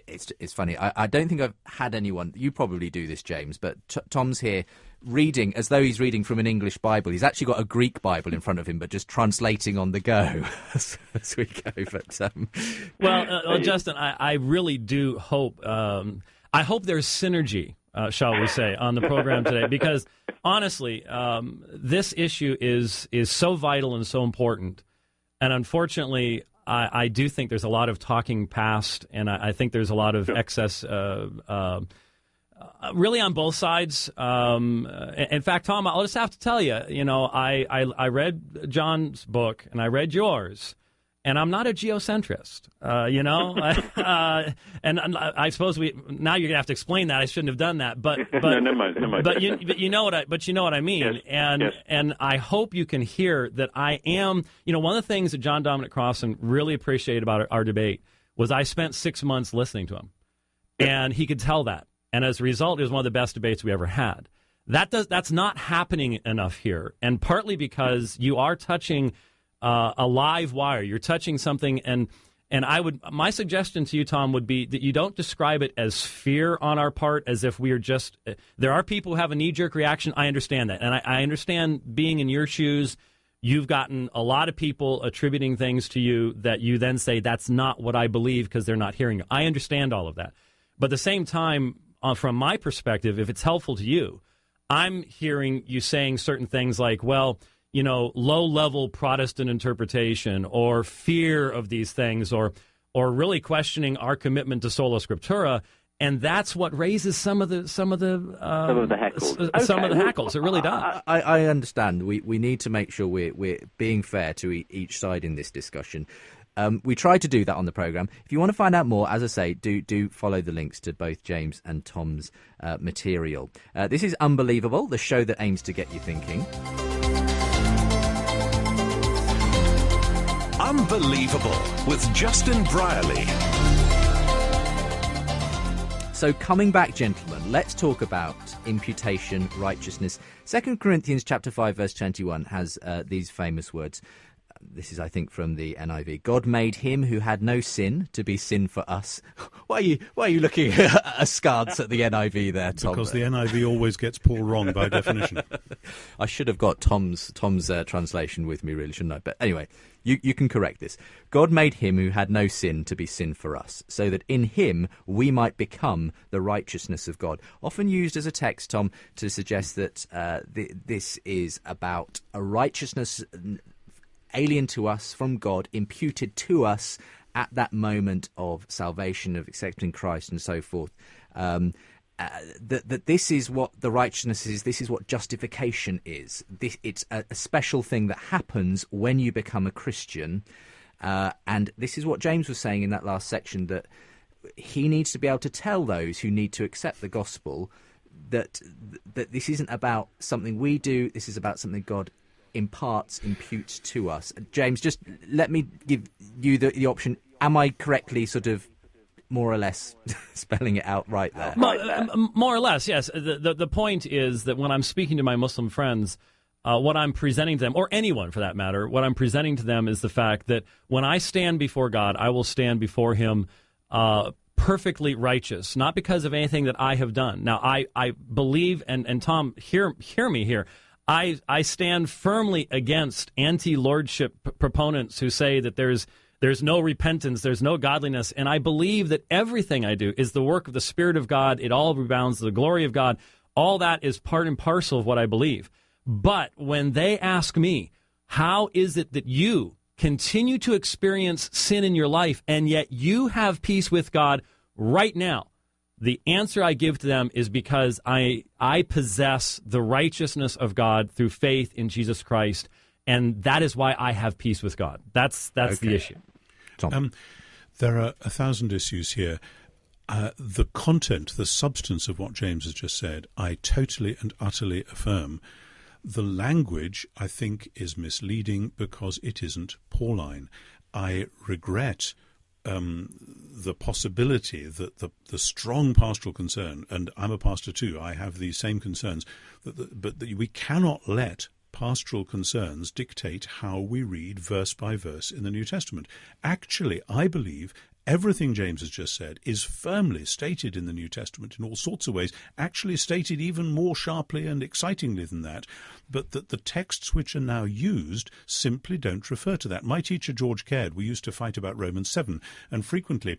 it's funny. I don't think I've had anyone. You probably do this, James, but Tom's here reading as though he's reading from an English Bible. He's actually got a Greek Bible in front of him, but just translating on the go as we go. But well, Justin, I really do hope. I hope there's synergy, shall we say, on the program today, because honestly, this issue is so vital and so important, and unfortunately, I do think there's a lot of talking past, and I think there's a lot of excess. Really on both sides. In fact, Tom, I'll just have to tell you, I read John's book and I read yours, and I'm not a geocentrist, and I suppose now you're gonna have to explain that. I shouldn't have done that, but no, never mind. But you know what I mean, yes, and I hope you can hear that I am. One of the things that John Dominic Crossan really appreciated about our debate was I spent 6 months listening to him, and he could tell that. And as a result, it was one of the best debates we ever had. That's not happening enough here, and partly because you are touching a live wire. You're touching something, and my suggestion to you, Tom, would be that you don't describe it as fear on our part, as if we are just. There are people who have a knee-jerk reaction. I understand that, and I understand being in your shoes. You've gotten a lot of people attributing things to you that you then say that's not what I believe because they're not hearing you. I understand all of that, but at the same time. From my perspective, if it's helpful to you, I'm hearing you saying certain things like, well, low-level Protestant interpretation or fear of these things or really questioning our commitment to sola scriptura, and that's what raises some of the hackles. Some of the hackles. It really does. I understand. We need to make sure we're being fair to each side in this discussion. We try to do that on the programme. If you want to find out more, as I say, do follow the links to both James and Tom's material. This is Unbelievable, the show that aims to get you thinking. Unbelievable with Justin Brierley. So coming back, gentlemen, let's talk about imputation righteousness. 2 Corinthians chapter 5, verse 21 has these famous words. This is, I think, from the NIV. God made him who had no sin to be sin for us. Why are you looking askance at the NIV there, Tom? Because the NIV always gets Paul wrong by definition. I should have got Tom's translation with me, really, shouldn't I? But anyway, you can correct this. God made him who had no sin to be sin for us, so that in him we might become the righteousness of God. Often used as a text, Tom, to suggest that this is about a righteousness alien to us from God, imputed to us at that moment of salvation, of accepting Christ and so forth. That this is what the righteousness is, this is what justification is. It's a special thing that happens when you become a Christian. And this is what James was saying in that last section, that he needs to be able to tell those who need to accept the gospel that this isn't about something we do, this is about something God imputes to us. James, just let me give you the option. Am I correctly sort of more or less spelling it out right there? More or less, yes. The point is that when I'm speaking to my Muslim friends, what I'm presenting to them, or anyone for that matter, what I'm presenting to them is the fact that when I stand before God, I will stand before him perfectly righteous, not because of anything that I have done. Now, I believe, and Tom, hear me here, I stand firmly against anti-lordship proponents who say that there's no repentance, there's no godliness, and I believe that everything I do is the work of the Spirit of God. It all rebounds to the glory of God. All that is part and parcel of what I believe. But when they ask me, how is it that you continue to experience sin in your life and yet you have peace with God right now, the answer I give to them is because I possess the righteousness of God through faith in Jesus Christ, and that is why I have peace with God. That's okay. The issue. Tom. There are 1,000 issues here. The content, the substance of what James has just said, I totally and utterly affirm. The language, I think, is misleading because it isn't Pauline. I regret the possibility that the strong pastoral concern, and I'm a pastor too, I have these same concerns, but that we cannot let pastoral concerns dictate how we read verse by verse in the New Testament. Actually, I believe everything James has just said is firmly stated in the New Testament in all sorts of ways, actually stated even more sharply and excitingly than that, but that the texts which are now used simply don't refer to that. My teacher, George Caird, we used to fight about Romans 7, and frequently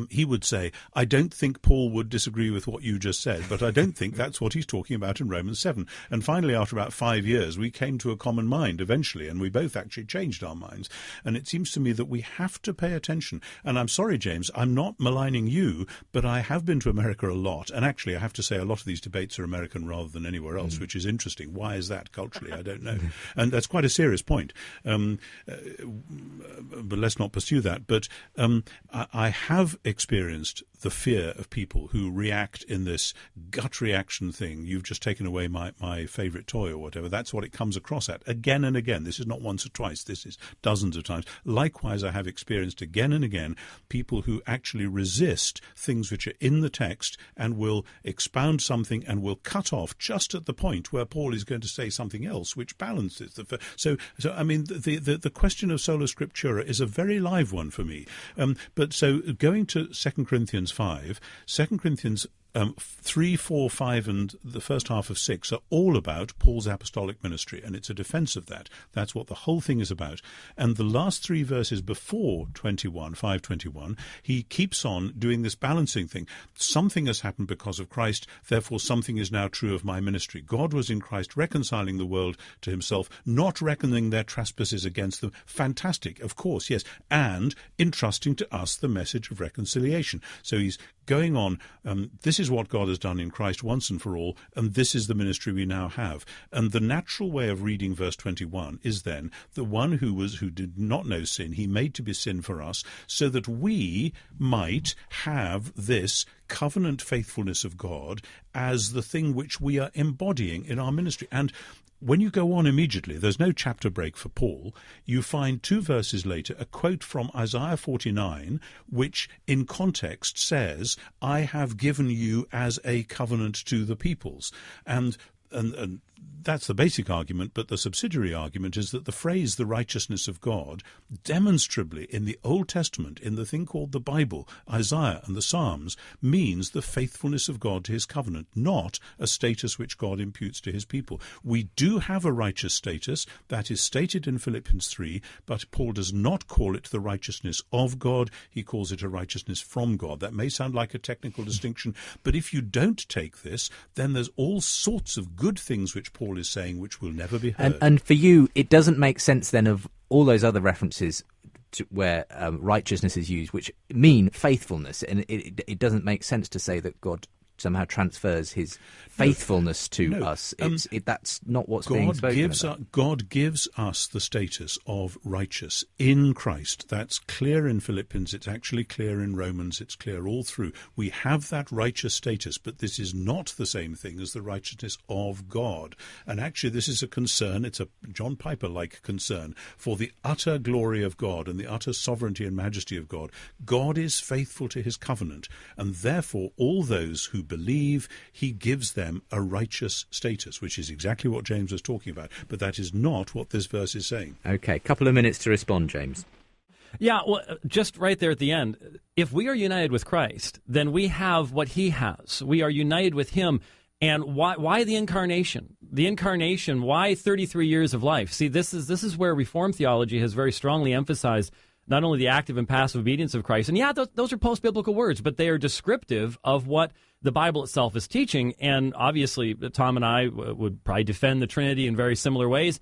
he would say, I don't think Paul would disagree with what you just said, but I don't think that's what he's talking about in Romans 7. And finally, after about 5 years, we came to a common mind eventually, and we both actually changed our minds. And it seems to me that we have to pay attention. And I'm sorry, James, I'm not maligning you, but I have been to America a lot. And actually, I have to say a lot of these debates are American rather than anywhere else, which is interesting. Why is that culturally? I don't know. And that's quite a serious point. But let's not pursue that. But I have experienced the fear of people who react in this gut reaction thing. You've just taken away my favourite toy or whatever. That's what it comes across at again and again. This is not once or twice. This is dozens of times. Likewise, I have experienced again and again people who actually resist things which are in the text and will expound something and will cut off just at the point where Paul is going to say something else which balances the. So I mean, the question of sola scriptura is a very live one for me. But so going to 2 Corinthians 5, 2 Corinthians 3, 4, 5 and the first half of 6 are all about Paul's apostolic ministry, and it's a defense of that. That's what the whole thing is about. And the last 3 verses before 5:21, he keeps on doing this balancing thing. Something has happened because of Christ, therefore something is now true of my ministry. God was in Christ reconciling the world to himself, not reckoning their trespasses against them. Fantastic, of course, yes. And entrusting to us the message of reconciliation. So he's going on, this is what God has done in Christ once and for all, and this is the ministry we now have. And the natural way of reading verse 21 is then, the one who did not know sin, he made to be sin for us, so that we might have this covenant faithfulness of God as the thing which we are embodying in our ministry. And when you go on immediately, there's no chapter break for Paul, you find 2 verses later a quote from Isaiah 49, which in context says, I have given you as a covenant to the peoples. And that's the basic argument, but the subsidiary argument is that the phrase the righteousness of God demonstrably in the Old Testament, in the thing called the Bible, Isaiah and the Psalms, means the faithfulness of God to his covenant, not a status which God imputes to his people. We do have a righteous status that is stated in Philippians 3, but Paul does not call it the righteousness of God, he calls it a righteousness from God. That may sound like a technical distinction, but if you don't take this, then there's all sorts of good things which Paul is saying which will never be heard. And for you, it doesn't make sense then of all those other references to where righteousness is used, which mean faithfulness, and it doesn't make sense to say that God somehow transfers his faithfulness to us. That's not what's being spoken about. God gives us the status of righteous in Christ. That's clear in Philippians. It's actually clear in Romans. It's clear all through. We have that righteous status, but this is not the same thing as the righteousness of God. And actually, this is a concern. It's a John Piper-like concern for the utter glory of God and the utter sovereignty and majesty of God. God is faithful to his covenant, and therefore all those who believe, he gives them a righteous status, which is exactly what James was talking about. But that is not what this verse is saying. Okay, couple of minutes to respond, James. Yeah, well, just right there at the end, if we are united with Christ, then we have what he has. We are united with him. And why the incarnation? The incarnation, why 33 years of life? See, this is where Reformed theology has very strongly emphasized not only the active and passive obedience of Christ. And yeah, those are post-biblical words, but they are descriptive of what the Bible itself is teaching. And obviously, Tom and I would probably defend the Trinity in very similar ways.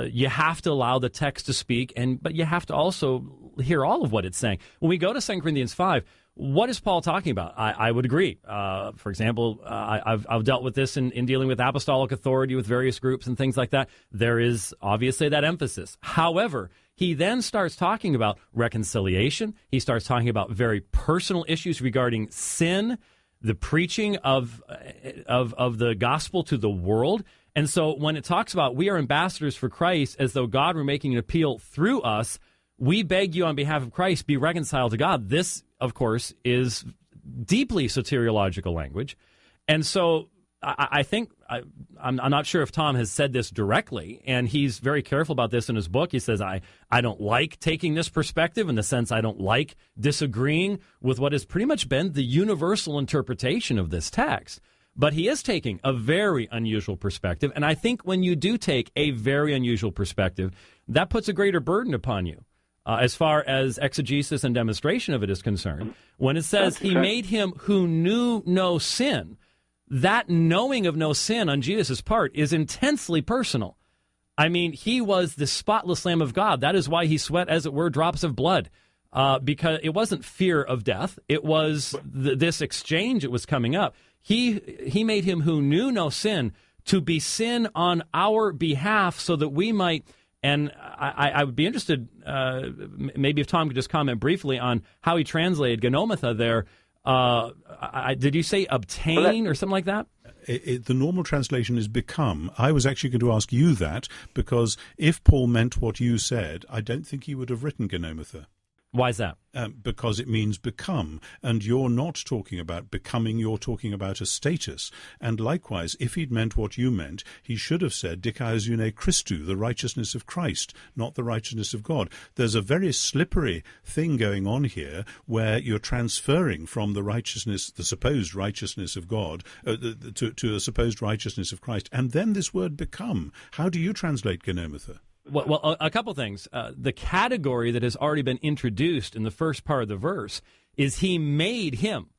You have to allow the text to speak, but you have to also hear all of what it's saying. When we go to 2 Corinthians 5, what is Paul talking about? I would agree. For example, I've dealt with this in dealing with apostolic authority with various groups and things like that. There is obviously that emphasis. However, he then starts talking about reconciliation. He starts talking about very personal issues regarding sin, the preaching of the gospel to the world. And so when it talks about we are ambassadors for Christ as though God were making an appeal through us, we beg you on behalf of Christ, be reconciled to God. This, of course, is deeply soteriological language. And so I think, I'm not sure if Tom has said this directly, and he's very careful about this in his book. He says, I don't like taking this perspective in the sense I don't like disagreeing with what has pretty much been the universal interpretation of this text. But he is taking a very unusual perspective, and I think when you do take a very unusual perspective, that puts a greater burden upon you. As far as exegesis and demonstration of it is concerned, when it says he made him who knew no sin, that knowing of no sin on Jesus' part is intensely personal. I mean, he was the spotless Lamb of God. That is why he sweat, as it were, drops of blood, because it wasn't fear of death. It was this exchange that was coming up. He made him who knew no sin to be sin on our behalf so that we might. And I would be interested, maybe if Tom could just comment briefly on how he translated genometha there. Did you say obtain or something like that? The normal translation is become. I was actually going to ask you that, because if Paul meant what you said, I don't think he would have written genometha. Why is that? Because it means become, and you're not talking about becoming, you're talking about a status. And likewise, if he'd meant what you meant, he should have said dikaiosune Christou, the righteousness of Christ, not the righteousness of God. There's a very slippery thing going on here where you're transferring from the righteousness, the supposed righteousness of God, to a supposed righteousness of Christ. And then this word become. How do you translate genometha? Well, a couple things. The category that has already been introduced in the first part of the verse is he made him.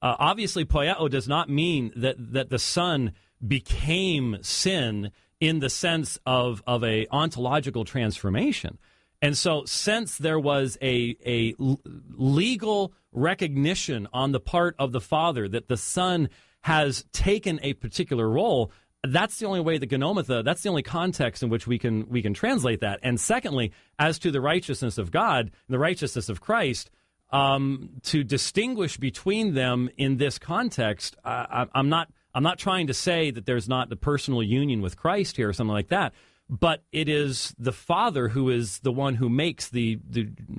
Obviously, poieo does not mean that the Son became sin in the sense of a ontological transformation. And so since there was a legal recognition on the part of the Father that the Son has taken a particular role, that's the only way the genometha, that's the only context in which we can translate that. And secondly, as to the righteousness of God, the righteousness of Christ, to distinguish between them in this context, I'm not trying to say that there's not the personal union with Christ here or something like that, but it is the Father who is the one who makes the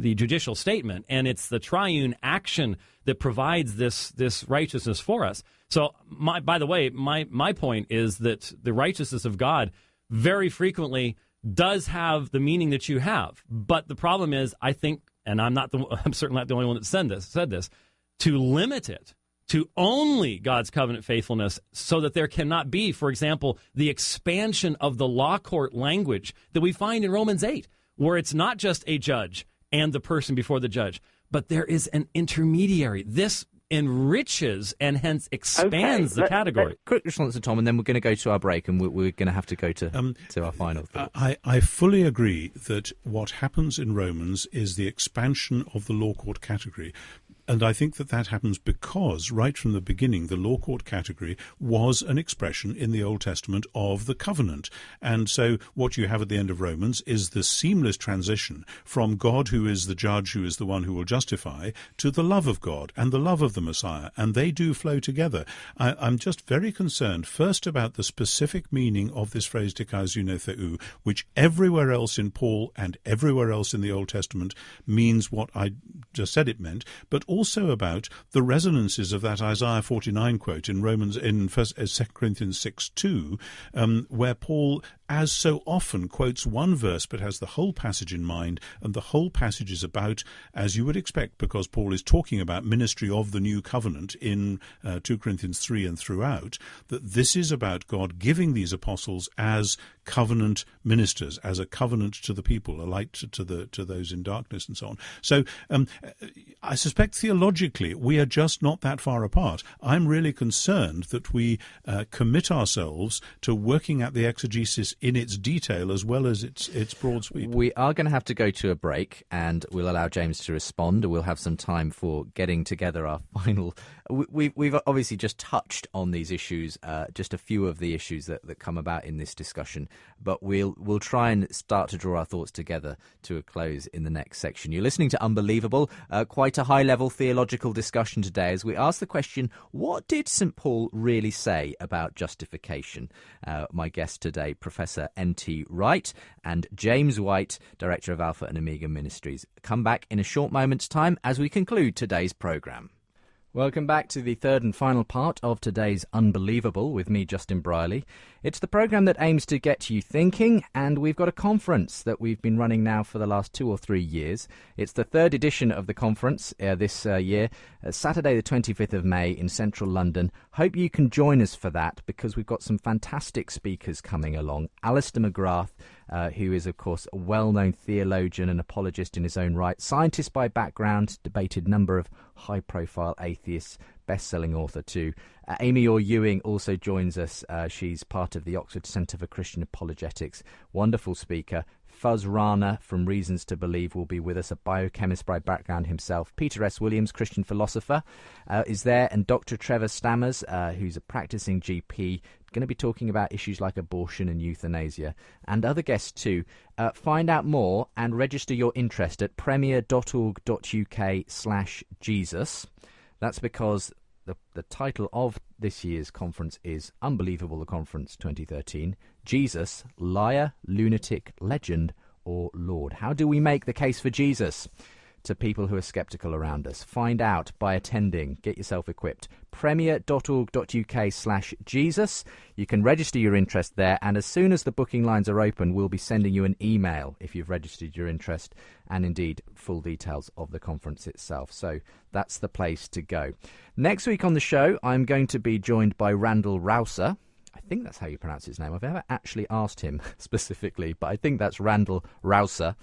judicial statement, and it's the triune action that provides this righteousness for us. So, by the way, my point is that the righteousness of God very frequently does have the meaning that you have. But the problem is, I think, and I'm certainly not the only one that said this, to limit it to only God's covenant faithfulness so that there cannot be, for example, the expansion of the law court language that we find in Romans 8, where it's not just a judge and the person before the judge, but there is an intermediary. This enriches and hence expands the category. Quick response to Tom, and then we're going to go to our break, and we're going to have to go to our final thoughts. I fully agree that what happens in Romans is the expansion of the law court category. And I think that happens because right from the beginning, the law court category was an expression in the Old Testament of the covenant. And so what you have at the end of Romans is the seamless transition from God, who is the judge, who is the one who will justify, to the love of God and the love of the Messiah. And they do flow together. I'm just very concerned, first, about the specific meaning of this phrase dikaizuno theou, which everywhere else in Paul and everywhere else in the Old Testament means what I just said it meant, but also about the resonances of that Isaiah 49 quote in Romans, 2 Corinthians 6:2, where Paul, as so often, quotes one verse but has the whole passage in mind, and the whole passage is about, as you would expect, because Paul is talking about ministry of the new covenant in 2 Corinthians 3 and throughout, that this is about God giving these apostles as covenant ministers, as a covenant to the people, a light to those in darkness and so on. So I suspect theologically we are just not that far apart. I'm really concerned that we commit ourselves to working at the exegesis in its detail as well as its broad sweep. We are going to have to go to a break, and we'll allow James to respond. We'll have some time for getting together our final... We've obviously just touched on these issues, just a few of the issues that come about in this discussion, but we'll try and start to draw our thoughts together to a close in the next section. You're listening to Unbelievable, quite a high-level theological discussion today as we ask the question, what did St. Paul really say about justification? My guests today, Professor N.T. Wright and James White, Director of Alpha and Omega Ministries. Come back in a short moment's time as we conclude today's programme. Welcome back to the third and final part of today's Unbelievable with me, Justin Brierley. It's the programme that aims to get you thinking, and we've got a conference that we've been running now for the last 2 or 3 years. It's the third edition of the conference this year, Saturday the 25th of May in central London. Hope you can join us for that, because we've got some fantastic speakers coming along. Alistair Mcgrath, who is, of course, a well-known theologian and apologist in his own right, scientist by background, debated number of high-profile atheists, best-selling author too. Amy Orr-Ewing also joins us. She's part of the Oxford Centre for Christian Apologetics. Wonderful speaker. Fuzz Rana from Reasons to Believe will be with us, a biochemist by background himself. Peter S. Williams, Christian philosopher, is there, and Dr. Trevor Stammers, who's a practicing GP, going to be talking about issues like abortion and euthanasia, and other guests too. Find out more and register your interest at premier.org.uk/Jesus. That's because the title of this year's conference is Unbelievable, the Conference 2013, Jesus, Liar, Lunatic, Legend, or Lord. How do we make the case for Jesus to people who are sceptical around us? Find out by attending. Get yourself equipped. premier.org.uk/Jesus. You can register your interest there, and as soon as the booking lines are open, we'll be sending you an email if you've registered your interest, and indeed full details of the conference itself. So that's the place to go. Next week on the show, I'm going to be joined by Randall Rouser. I think that's how you pronounce his name. I've never actually asked him specifically, but I think that's Randall Rouser,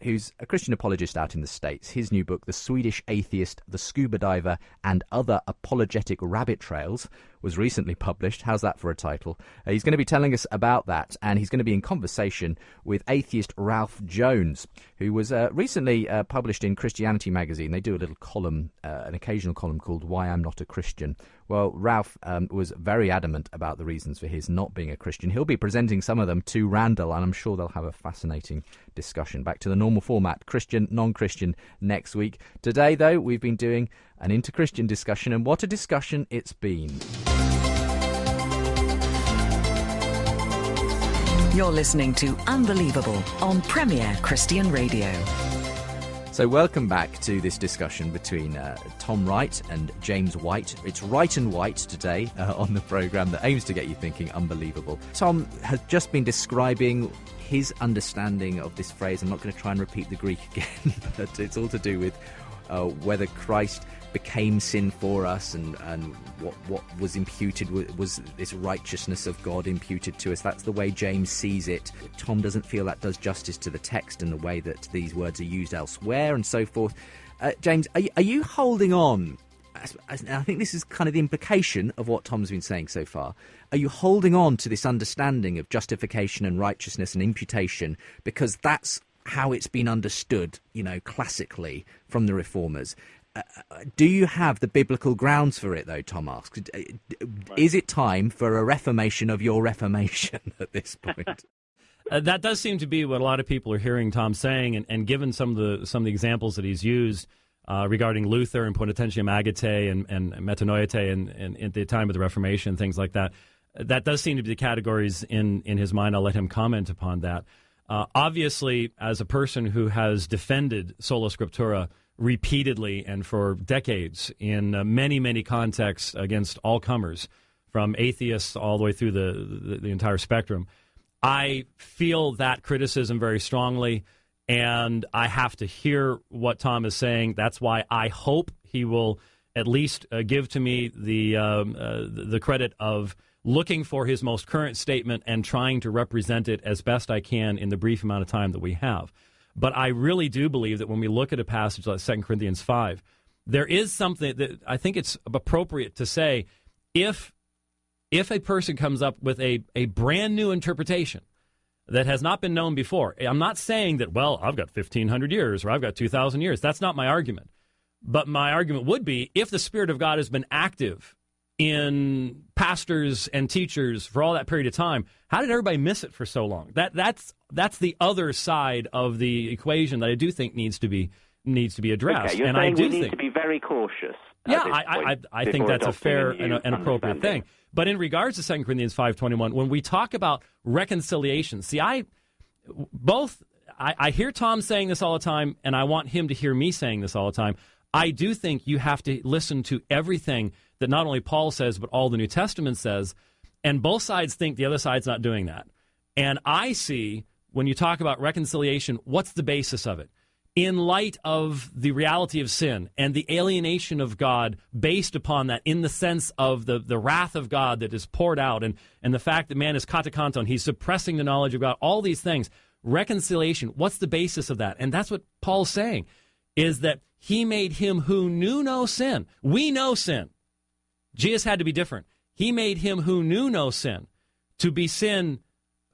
who's a Christian apologist out in the States. His new book, The Swedish Atheist, the Scuba Diver, and Other Apologetic Rabbit Trails, was recently published. How's that for a title? He's going to be telling us about that, and he's going to be in conversation with atheist Ralph Jones, who was recently published in Christianity magazine. They do a little column, an occasional column called Why I'm Not a Christian. Well, Ralph was very adamant about the reasons for his not being a Christian. He'll be presenting some of them to Randall, and I'm sure they'll have a fascinating discussion. Back to the normal format, Christian, non-Christian, next week. Today, though, we've been doing an inter-Christian discussion, and what a discussion it's been. You're listening to Unbelievable on Premier Christian Radio. So welcome back to this discussion between Tom Wright and James White. It's Wright and White today on the programme that aims to get you thinking. Unbelievable. Tom has just been describing his understanding of this phrase. I'm not going to try and repeat the Greek again, but it's all to do with whether Christ became sin for us, and what was imputed was this righteousness of God imputed to us. That's the way James sees it. Tom doesn't feel that does justice to the text and the way that these words are used elsewhere and so forth. James, are you holding on? I think this is kind of the implication of what Tom's been saying so far. Are you holding on to this understanding of justification and righteousness and imputation because that's how it's been understood, classically from the Reformers. Do you have the biblical grounds for it, though, Tom asks? Is it time for a reformation of your reformation at this point? That does seem to be what a lot of people are hearing Tom saying, and given some of the examples that he's used regarding Luther and Ponentiam Agate and metanoite and at the time of the Reformation, things like that, that does seem to be the categories in his mind. I'll let him comment upon that. Obviously, as a person who has defended sola scriptura repeatedly and for decades in many, many contexts against all comers, from atheists all the way through the entire spectrum, I feel that criticism very strongly, and I have to hear what Tom is saying. That's why I hope he will at least give to me the credit of looking for his most current statement and trying to represent it as best I can in the brief amount of time that we have. But I really do believe that when we look at a passage like 2 Corinthians 5, there is something that I think it's appropriate to say. If a person comes up with a brand new interpretation that has not been known before, I'm not saying that, well, I've got 1,500 years or I've got 2,000 years. That's not my argument. But my argument would be, if the Spirit of God has been active in pastors and teachers for all that period of time, how did everybody miss it for so long? That's the other side of the equation that I do think needs to be addressed. Okay, you're saying we need to be very cautious. Yeah, I think that's a fair and appropriate thing. But in regards to 2 Corinthians 5:21, when we talk about reconciliation, see, I hear Tom saying this all the time, and I want him to hear me saying this all the time. I do think you have to listen to everything that not only Paul says, but all the New Testament says, and both sides think the other side's not doing that. And I see, when you talk about reconciliation, what's the basis of it? In light of the reality of sin and the alienation of God based upon that, in the sense of the wrath of God that is poured out, and the fact that man is katakanton, he's suppressing the knowledge of God, all these things, reconciliation, what's the basis of that? And that's what Paul's saying, is that he made him who knew no sin. We know sin. Jesus had to be different. He made him who knew no sin to be sin,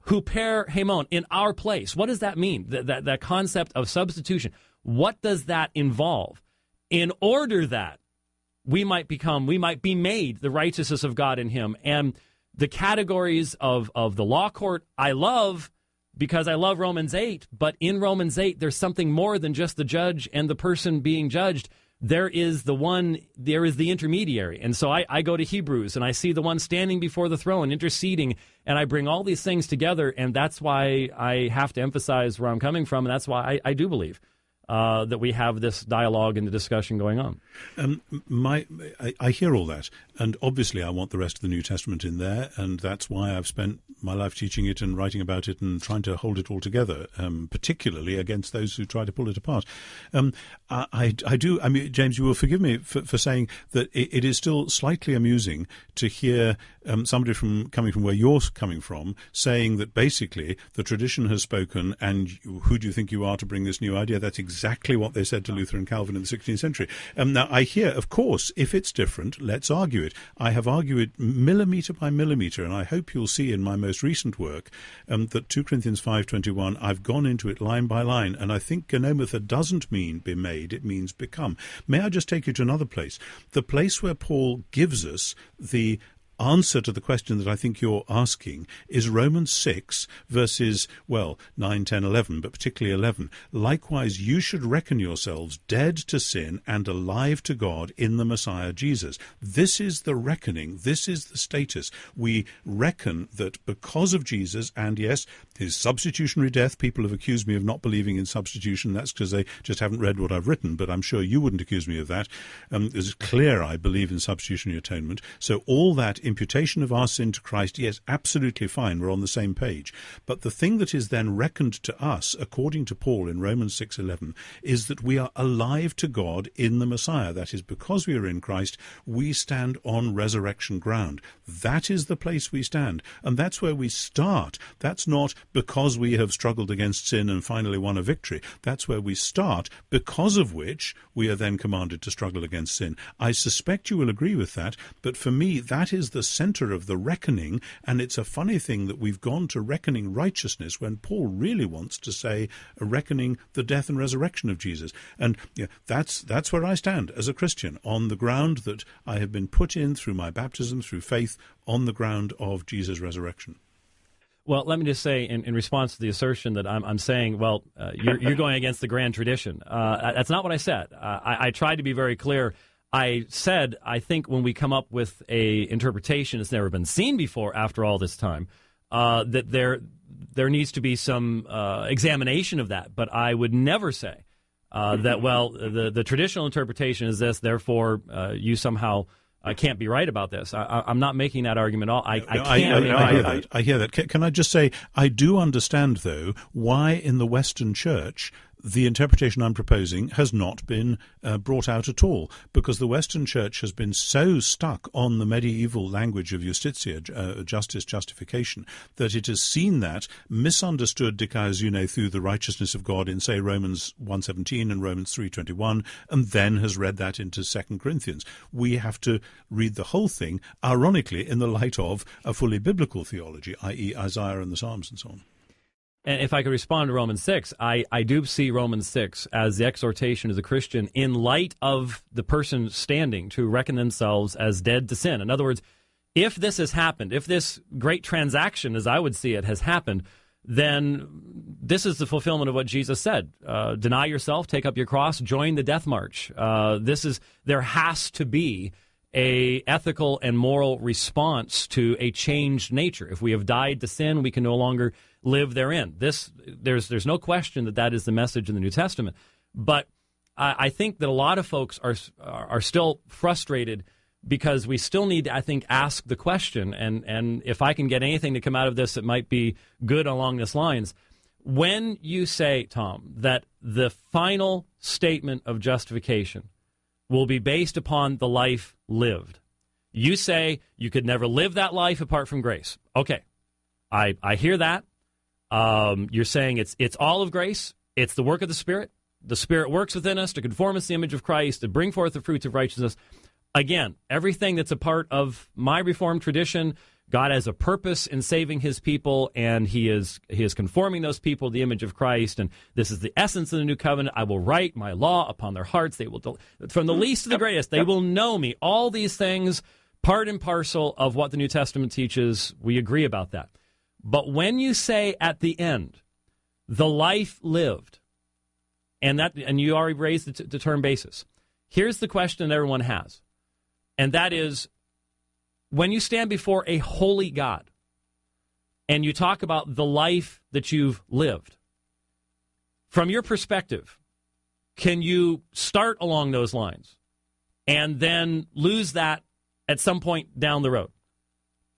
who per hemon, in our place. What does that mean? That concept of substitution. What does that involve? In order that we might be made the righteousness of God in him. And the categories of the law court I love, because I love Romans 8, but in Romans 8 there's something more than just the judge and the person being judged. There is the intermediary. And so I go to Hebrews, and I see the one standing before the throne, interceding, and I bring all these things together, and that's why I have to emphasize where I'm coming from, and that's why I do believe that we have this dialogue and the discussion going on. I hear all that, and obviously I want the rest of the New Testament in there, and that's why I've spent my life teaching it and writing about it and trying to hold it all together, particularly against those who try to pull it apart. I do. I mean, James, you will forgive me for saying that it is still slightly amusing to hear somebody coming from where you're coming from saying that basically the tradition has spoken, and who do you think you are to bring this new idea? That's exactly what they said to Luther and Calvin in the 16th century. Now, I hear, of course, if it's different, let's argue it. I have argued millimetre by millimetre, and I hope you'll see in my most recent work that 2 Corinthians 5:21, I've gone into it line by line, and I think genometha doesn't mean be made, it means become. May I just take you to another place? The place where Paul gives us the answer to the question that I think you're asking is Romans 6, verses, 9, 10, 11, but particularly 11. Likewise, you should reckon yourselves dead to sin and alive to God in the Messiah Jesus. This is the reckoning. This is the status. We reckon that because of Jesus, and yes, his substitutionary death, people have accused me of not believing in substitution. That's because they just haven't read what I've written, but I'm sure you wouldn't accuse me of that. It's clear I believe in substitutionary atonement. So all that imputation of our sin to Christ, yes, absolutely fine, we're on the same page. But the thing that is then reckoned to us, according to Paul in Romans 6:11, is that we are alive to God in the Messiah. That is, because we are in Christ, we stand on resurrection ground. That is the place we stand, and that's where we start. That's not because we have struggled against sin and finally won a victory. That's where we start, because of which we are then commanded to struggle against sin. I suspect you will agree with that, but for me, that is the center of the reckoning, and it's a funny thing that we've gone to reckoning righteousness when Paul really wants to say reckoning the death and resurrection of Jesus. And that's where I stand as a Christian, on the ground that I have been put in through my baptism, through faith, on the ground of Jesus' resurrection. Well, let me just say, in response to the assertion that I'm saying, you're going against the grand tradition. That's not what I said. I tried to be very clear. I said, I think when we come up with a interpretation that's never been seen before after all this time, that there needs to be some examination of that. But I would never say that, the traditional interpretation is this, therefore you somehow can't be right about this. I'm not making that argument at all. I hear that. Can I just say, I do understand, though, why in the Western Church the interpretation I'm proposing has not been brought out at all, because the Western Church has been so stuck on the medieval language of justitia, justification, that it has seen that, misunderstood dikaiosune through the righteousness of God in, say, Romans 1:17 and Romans 3:21, and then has read that into 2 Corinthians. We have to read the whole thing, ironically, in the light of a fully biblical theology, i.e. Isaiah and the Psalms and so on. And if I could respond to Romans 6, I do see Romans 6 as the exhortation as a Christian in light of the person standing to reckon themselves as dead to sin. In other words, if this has happened, if this great transaction, as I would see it, has happened, then this is the fulfillment of what Jesus said. Deny yourself, take up your cross, join the death march. There has to be a ethical and moral response to a changed nature. If we have died to sin, we can no longer live therein. There's no question that is the message in the New Testament. But I think that a lot of folks are still frustrated because we still need to, I think, ask the question. And if I can get anything to come out of this that might be good along this lines, when you say, Tom, that the final statement of justification will be based upon the life lived, you say you could never live that life apart from grace. Okay, I hear that. You're saying it's all of grace. It's the work of the Spirit. The Spirit works within us to conform us to the image of Christ, to bring forth the fruits of righteousness. Again, everything that's a part of my Reformed tradition, God has a purpose in saving his people, and he is conforming those people to the image of Christ, and this is the essence of the new covenant. I will write my law upon their hearts. They will, from the least to the greatest, they will know me. All these things, part and parcel of what the New Testament teaches, we agree about that. But when you say at the end, the life lived, and you already raised the term basis, here's the question that everyone has, and that is, when you stand before a holy God and you talk about the life that you've lived, from your perspective, can you start along those lines and then lose that at some point down the road?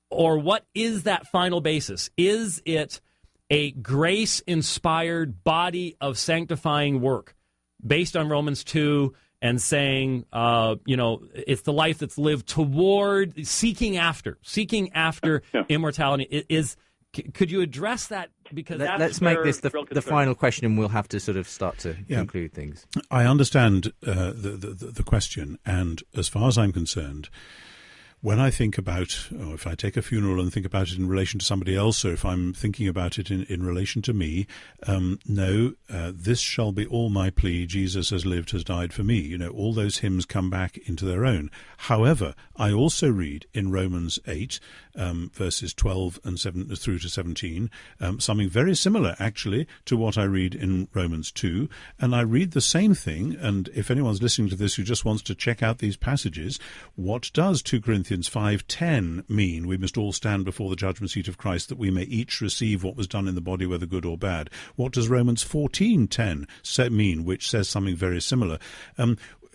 Or what is that final basis? Is it a grace-inspired body of sanctifying work based on Romans 2 and saying, it's the life that's lived toward seeking after immortality? Could you address that? Because let's make this the final question, and we'll have to sort of start to conclude things. I understand the question, and as far as I'm concerned, when I think about, or if I take a funeral and think about it in relation to somebody else, or if I'm thinking about it in relation to me, this shall be all my plea, Jesus has lived, has died for me. All those hymns come back into their own. However, I also read in Romans 8, verses 12 and 7 through to 17, something very similar, actually, to what I read in Romans 2. And I read the same thing, and if anyone's listening to this who just wants to check out these passages, what does 2 Corinthians 5:10 mean? We must all stand before the judgment seat of Christ, that we may each receive what was done in the body, whether good or bad. What does Romans 14:10 mean, which says something very similar?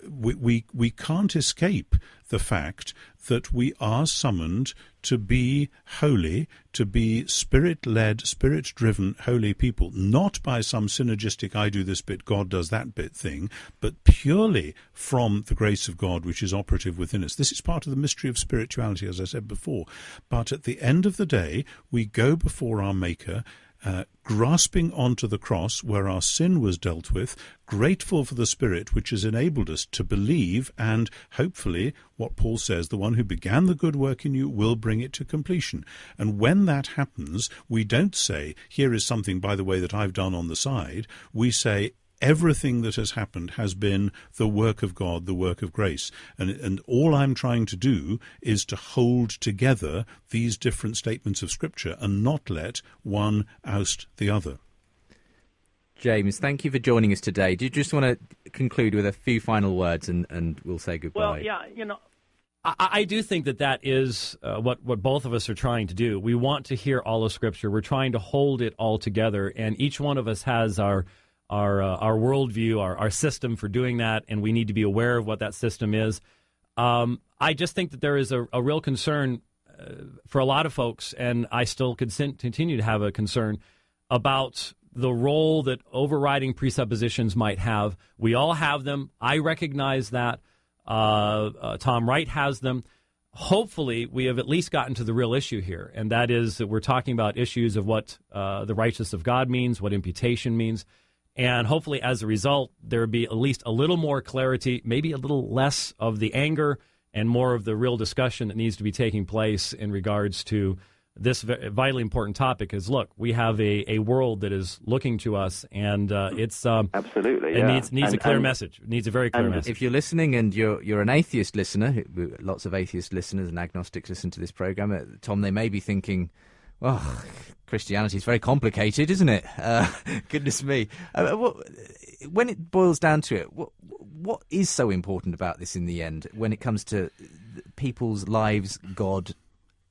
We can't escape the fact that we are summoned to be holy, to be Spirit-led, Spirit-driven, holy people, not by some synergistic I do this bit, God does that bit thing, but purely from the grace of God which is operative within us. This is part of the mystery of spirituality, as I said before. But at the end of the day, we go before our Maker, grasping onto the cross where our sin was dealt with, grateful for the Spirit which has enabled us to believe, and hopefully, what Paul says, the one who began the good work in you will bring it to completion. And when that happens, we don't say, here is something, by the way, that I've done on the side. We say, everything that has happened has been the work of God, the work of grace. And all I'm trying to do is to hold together these different statements of Scripture and not let one oust the other. James, thank you for joining us today. Do you just want to conclude with a few final words and we'll say goodbye? Well, yeah, I do think that is what both of us are trying to do. We want to hear all of Scripture. We're trying to hold it all together, and each one of us has our worldview, our system for doing that, and we need to be aware of what that system is. I just think that there is a real concern for a lot of folks, and I still continue to have a concern about the role that overriding presuppositions might have. We all have them. I recognize that. Tom Wright has them. Hopefully, we have at least gotten to the real issue here, and that is that we're talking about issues of what the righteousness of God means, what imputation means. And hopefully, as a result, there will be at least a little more clarity, maybe a little less of the anger and more of the real discussion that needs to be taking place in regards to this vitally important topic. Because, look, we have a world that is looking to us, and it's absolutely, it needs a clear message. It needs a very clear message. If you're listening and you're an atheist listener, lots of atheist listeners and agnostics listen to this program, Tom, they may be thinking, oh, Christianity is very complicated, isn't it? Goodness me. When it boils down to it, what is so important about this in the end when it comes to people's lives, God,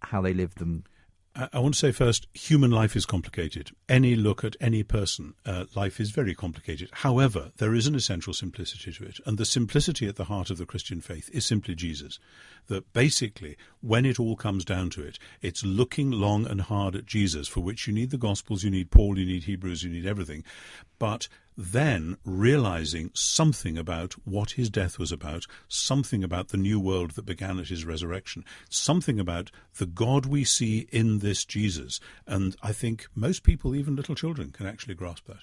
how they live them? I want to say first, human life is complicated. Any look at any person, life is very complicated. However, there is an essential simplicity to it. And the simplicity at the heart of the Christian faith is simply Jesus. That basically, when it all comes down to it, it's looking long and hard at Jesus, for which you need the Gospels, you need Paul, you need Hebrews, you need everything. But then realizing something about what his death was about, something about the new world that began at his resurrection, something about the God we see in this Jesus. And I think most people, even little children, can actually grasp that.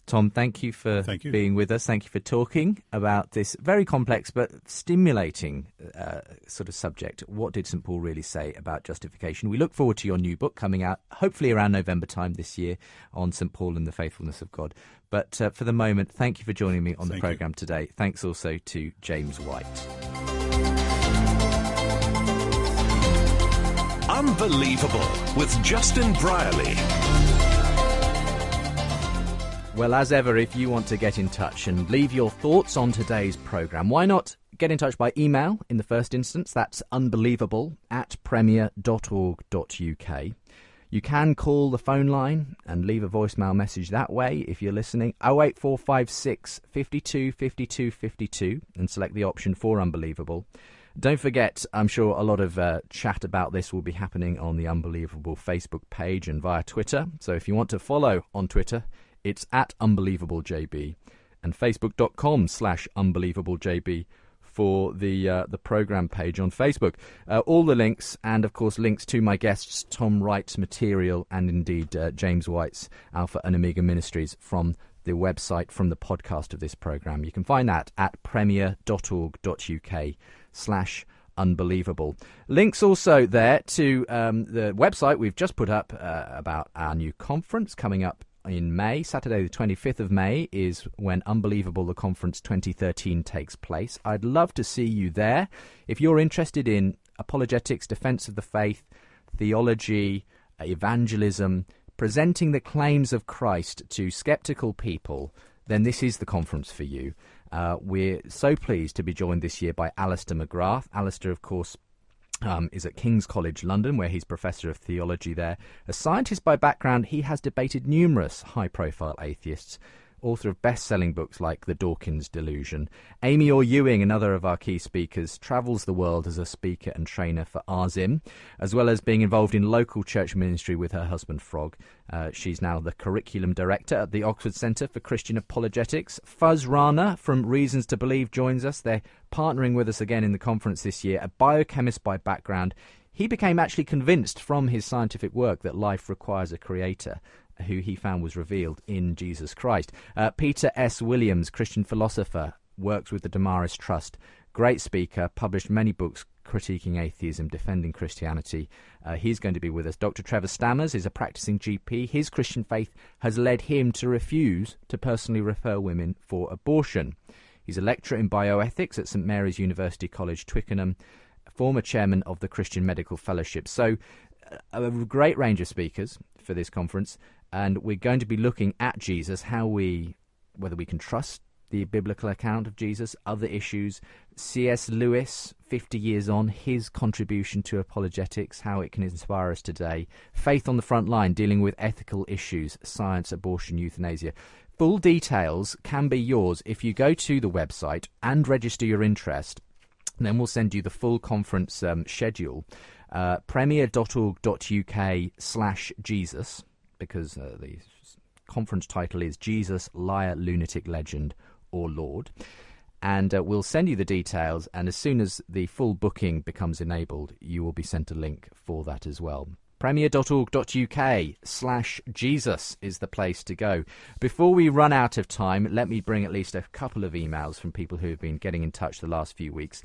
Tom, thank you for being with us. Thank you for talking about this very complex but stimulating sort of subject. What did St. Paul really say about justification? We look forward to your new book coming out, hopefully around November time this year, on St. Paul and the faithfulness of God. But for the moment, thank you for joining me on the programme today. Thanks also to James White. Unbelievable with Justin Brierley. Well, as ever, if you want to get in touch and leave your thoughts on today's programme, why not get in touch by email in the first instance? That's unbelievable@premier.org.uk. You can call the phone line and leave a voicemail message that way if you're listening. 08456 52 52 52 and select the option for Unbelievable. Don't forget, I'm sure a lot of chat about this will be happening on the Unbelievable Facebook page and via Twitter. So if you want to follow on Twitter, it's @UnbelievableJB and facebook.com/UnbelievableJB for the programme page on Facebook. All the links and, of course, links to my guests, Tom Wright's material and indeed James White's Alpha and Omega Ministries from the website, from the podcast of this programme. You can find that at premier.org.uk/unbelievable. Links also there to the website we've just put up about our new conference coming up in May. Saturday the 25th of May is when Unbelievable the Conference 2013 takes place. I'd love to see you there. If you're interested in apologetics, defense of the faith, theology, evangelism, presenting the claims of Christ to skeptical people, then this is the conference for you. We're so pleased to be joined this year by Alistair Mcgrath. Alistair, of course, is at King's College London, where he's Professor of Theology there. A scientist by background, he has debated numerous high-profile atheists, author of best-selling books like The Dawkins Delusion. Amy Orr Ewing, another of our key speakers, travels the world as a speaker and trainer for ARZIM, as well as being involved in local church ministry with her husband Frog. She's now the curriculum director at the Oxford Centre for Christian Apologetics. Fuz Rana from Reasons to Believe joins us. They're partnering with us again in the conference this year. A biochemist by background, he became actually convinced from his scientific work that life requires a creator. who he found was revealed in Jesus Christ. Peter S. Williams, Christian philosopher, works with the Damaris Trust. Great speaker, published many books critiquing atheism, defending Christianity. He's going to be with us. Dr. Trevor Stammers is a practicing GP. His Christian faith has led him to refuse to personally refer women for abortion. He's a lecturer in bioethics at St Mary's University College, Twickenham, former chairman of the Christian Medical Fellowship. So a great range of speakers for this conference, and we're going to be looking at Jesus, whether we can trust the biblical account of Jesus, other issues. C.S. Lewis, 50 years on, his contribution to apologetics, how it can inspire us today. Faith on the front line, dealing with ethical issues, science, abortion, euthanasia. Full details can be yours if you go to the website and register your interest. And then we'll send you the full conference schedule, premier.org.uk/Jesus, because the conference title is Jesus, Liar, Lunatic, Legend, or Lord. And we'll send you the details, and as soon as the full booking becomes enabled, you will be sent a link for that as well. premier.org.uk/Jesus is the place to go. Before we run out of time, let me bring at least a couple of emails from people who have been getting in touch the last few weeks.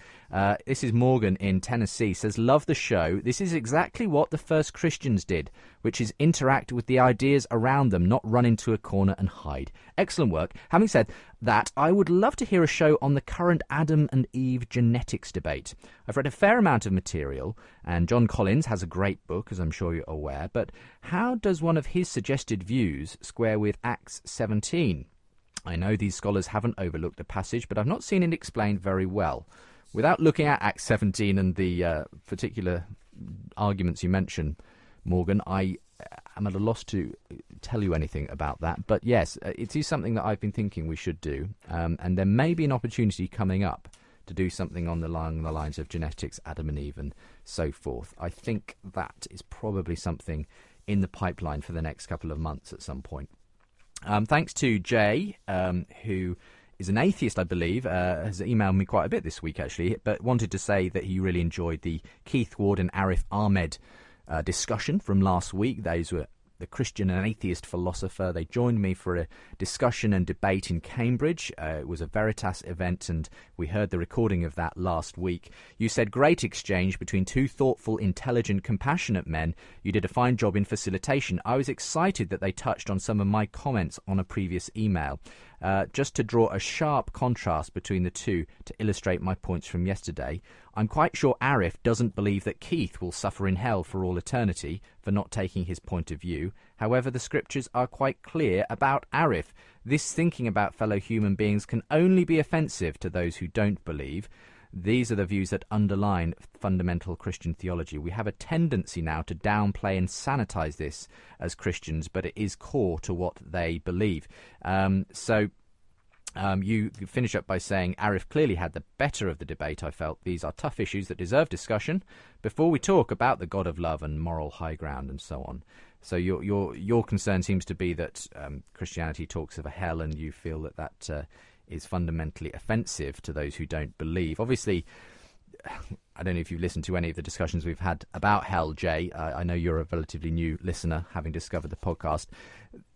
This is Morgan in Tennessee, says, love the show. This is exactly what the first Christians did, which is interact with the ideas around them, not run into a corner and hide. Excellent work. Having said that, I would love to hear a show on the current Adam and Eve genetics debate. I've read a fair amount of material, and John Collins has a great book, as I'm sure you're aware, but how does one of his suggested views square with Acts 17? I know these scholars haven't overlooked the passage, but I've not seen it explained very well. Without looking at Acts 17 and the particular arguments you mentioned, Morgan, I am at a loss to tell you anything about that. But yes, it is something that I've been thinking we should do, and there may be an opportunity coming up to do something along the lines of genetics, Adam and Eve, and so forth. I think that is probably something in the pipeline for the next couple of months at some point. Thanks to Jay, who is an atheist, I believe, has emailed me quite a bit this week, actually, but wanted to say that he really enjoyed the Keith Ward and Arif Ahmed discussion from last week. Those were the Christian and atheist philosopher. They joined me for a discussion and debate in Cambridge. It was a Veritas event, and we heard the recording of that last week. You said, great exchange between two thoughtful, intelligent, compassionate men. You did a fine job in facilitation. I was excited that they touched on some of my comments on a previous email. Just to draw a sharp contrast between the two to illustrate my points from yesterday, I'm quite sure Arif doesn't believe that Keith will suffer in hell for all eternity for not taking his point of view. However, the scriptures are quite clear about Arif. This thinking about fellow human beings can only be offensive to those who don't believe. These are the views that underline fundamental Christian theology. We have a tendency now to downplay and sanitize this as Christians, but it is core to what they believe. You finish up by saying Arif clearly had the better of the debate. I felt these are tough issues that deserve discussion before we talk about the God of love and moral high ground and so on. So your concern seems to be that Christianity talks of a hell, and you feel that is fundamentally offensive to those who don't believe. Obviously, I don't know if you've listened to any of the discussions we've had about hell, Jay. I know you're a relatively new listener, having discovered the podcast.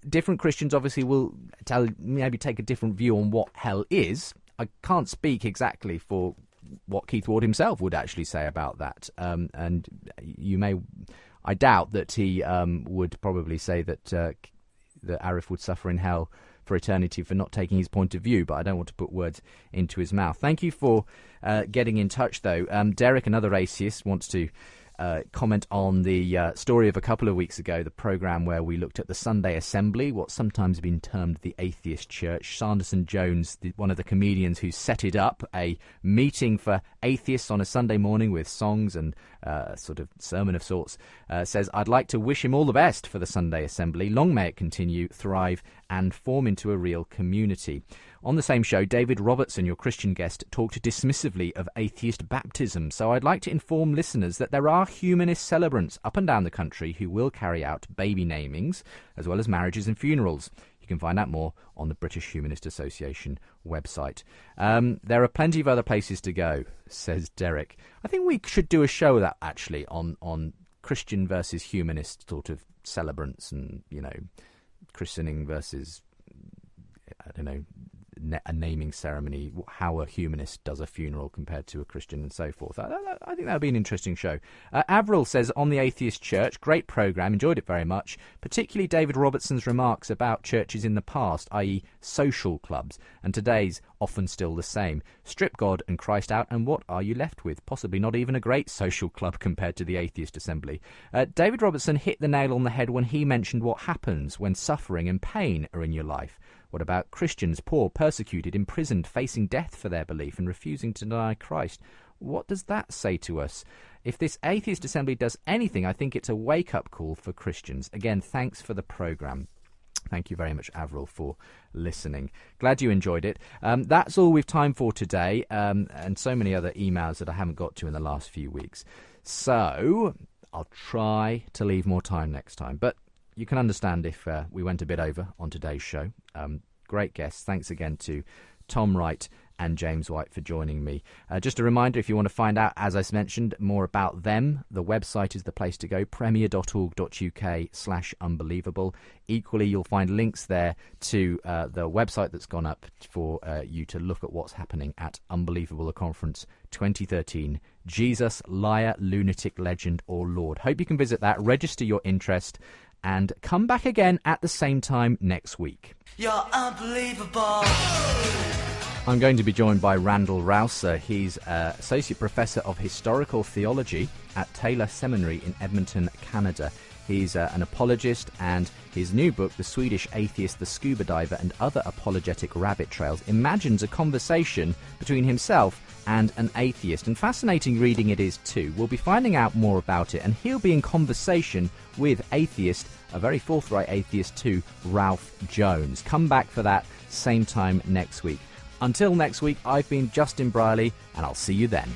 Different Christians obviously will maybe take a different view on what hell is. I can't speak exactly for what Keith Ward himself would actually say about that. And I doubt that he would probably say that Arif would suffer in hell for eternity for not taking his point of view, but I don't want to put words into his mouth. Thank you for getting in touch, though. Derek, another atheist, wants to comment on the story of a couple of weeks ago, the programme where we looked at the Sunday Assembly, what's sometimes been termed the atheist church. Sanderson Jones, one of the comedians who set it up, a meeting for atheists on a Sunday morning with songs and sort of sermon of sorts, says, I'd like to wish him all the best for the Sunday Assembly. Long may it continue, thrive, and form into a real community. On the same show, David Robertson, your Christian guest, talked dismissively of atheist baptism, so I'd like to inform listeners that there are humanist celebrants up and down the country who will carry out baby namings, as well as marriages and funerals. You can find out more on the British Humanist Association website. There are plenty of other places to go, says Derek. I think we should do a show that actually on Christian versus humanist sort of celebrants and, christening versus, I don't know, a naming ceremony, how a humanist does a funeral compared to a Christian and so forth. I think that would be an interesting show. Avril says, on the Atheist Church, great programme, enjoyed it very much, particularly David Robertson's remarks about churches in the past, i.e. social clubs, and today's often still the same. Strip God and Christ out, and what are you left with? Possibly not even a great social club compared to the Atheist Assembly. David Robertson hit the nail on the head when he mentioned what happens when suffering and pain are in your life. What about Christians, poor, persecuted, imprisoned, facing death for their belief and refusing to deny Christ? What does that say to us? If this Atheist Assembly does anything, I think it's a wake-up call for Christians. Again, thanks for the programme. Thank you very much, Avril, for listening. Glad you enjoyed it. That's all we've time for today, and so many other emails that I haven't got to in the last few weeks. So I'll try to leave more time next time, but you can understand if we went a bit over on today's show. Great guests. Thanks again to Tom Wright and James White for joining me. Just a reminder, if you want to find out, as I mentioned, more about them, the website is the place to go, premier.org.uk/unbelievable. Equally, you'll find links there to the website that's gone up for you to look at what's happening at Unbelievable Conference 2013. Jesus, Liar, Lunatic, Legend, or Lord. Hope you can visit that, register your interest, and come back again at the same time next week. You're unbelievable. I'm going to be joined by Randall Rouser. He's Associate Professor of Historical Theology at Taylor Seminary in Edmonton, Canada. He's an apologist, and his new book, The Swedish Atheist, the Scuba Diver, and Other Apologetic Rabbit Trails, imagines a conversation between himself and an atheist. And fascinating reading it is too. We'll be finding out more about it, and he'll be in conversation with atheist, a very forthright atheist too, Ralph Jones. Come back for that same time next week. Until next week, I've been Justin Brierley, and I'll see you then.